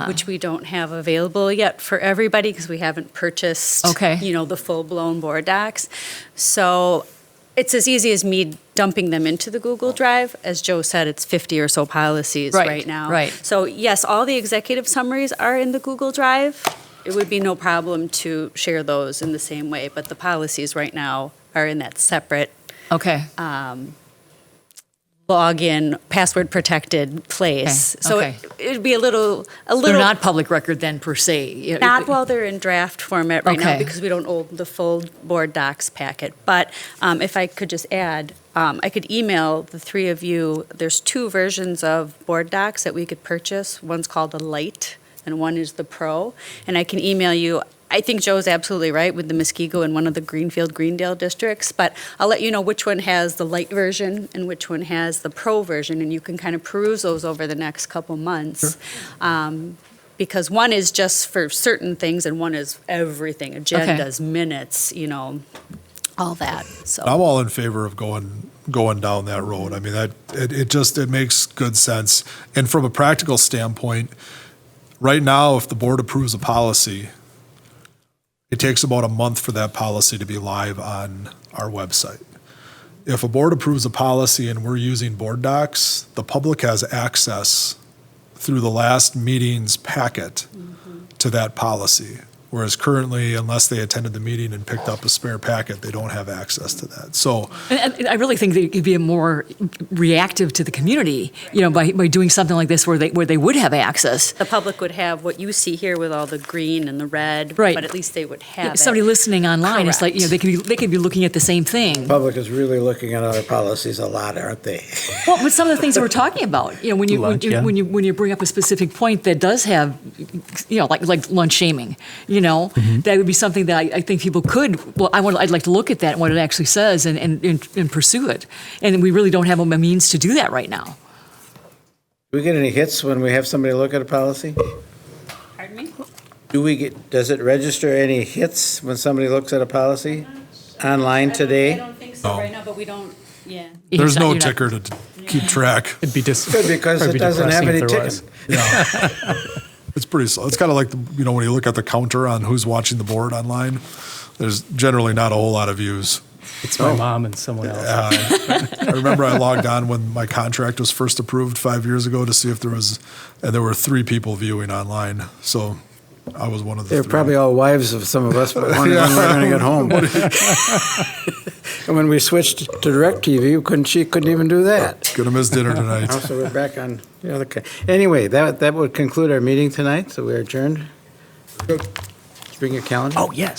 Which we don't have available yet for everybody because we haven't purchased, Okay. the full-blown board docs. So it's as easy as me dumping them into the Google Drive. As Joe said, it's 50 or so policies right now. Right. So yes, all the executive summaries are in the Google Drive. It would be no problem to share those in the same way, but the policies right now are in that separate Okay. login, password protected place. Okay, So okay. it'd be a little. They're not public record then per se. Not while they're in draft format right now, Okay. because we don't own the full board docs packet. But if I could just add, I could email the 3 of you. There's 2 versions of board docs that we could purchase. One's called the Lite, and one is the Pro. And I can email you. I think Joe's absolutely right with the Muskego and one of the Greendale districts, but I'll let you know which one has the light version and which one has the Pro version, and you can kind of peruse those over the next couple months. Because one is just for certain things and one is everything, agendas, minutes, all that, so. I'm all in favor of going down that road. I mean, it makes good sense. And from a practical standpoint, right now, if the board approves a policy, it takes about a month for that policy to be live on our website. If a board approves a policy and we're using board docs, the public has access through the last meeting's packet to that policy. Whereas currently, unless they attended the meeting and picked up a spare packet, they don't have access to that. So And I really think that it could be more reactive to the community, by doing something like this where they would have access. The public would have what you see here with all the green and the red, Right. but at least they would have it. Somebody listening online, it's like, Correct. they could be looking at the same thing. Public is really looking at our policies a lot, aren't they? Well, but some of the things that we're talking about, when you Lunch, yeah. when you bring up a specific point that does have, like lunch shaming, that would be something that I think people could. Well, I'd like to look at that and what it actually says and pursue it, and we really don't have a means to do that right now. Do we get any hits when we have somebody look at a policy? Pardon me? Does it register any hits when somebody looks at a policy online today? I don't think so right now, but we don't, yeah. there's no You're not- ticker to keep track. It'd be Good, because probably it doesn't have depressing any if there was. ticking. Yeah. It's pretty slow. It's kind of like, when you look at the counter on who's watching the board online, there's generally not a whole lot of views. It's my mom and someone else. I remember I logged on when my contract was first approved 5 years ago to see if there were 3 people viewing online. So I was one of the They're 3. probably all wives of some of us, but wondering when we're going to get home. And when we switched to DirecTV, she couldn't even do that. Gonna miss dinner tonight. So we're back on the other. Anyway, that would conclude our meeting tonight, so we're adjourned. Bring your calendar. Oh, yes.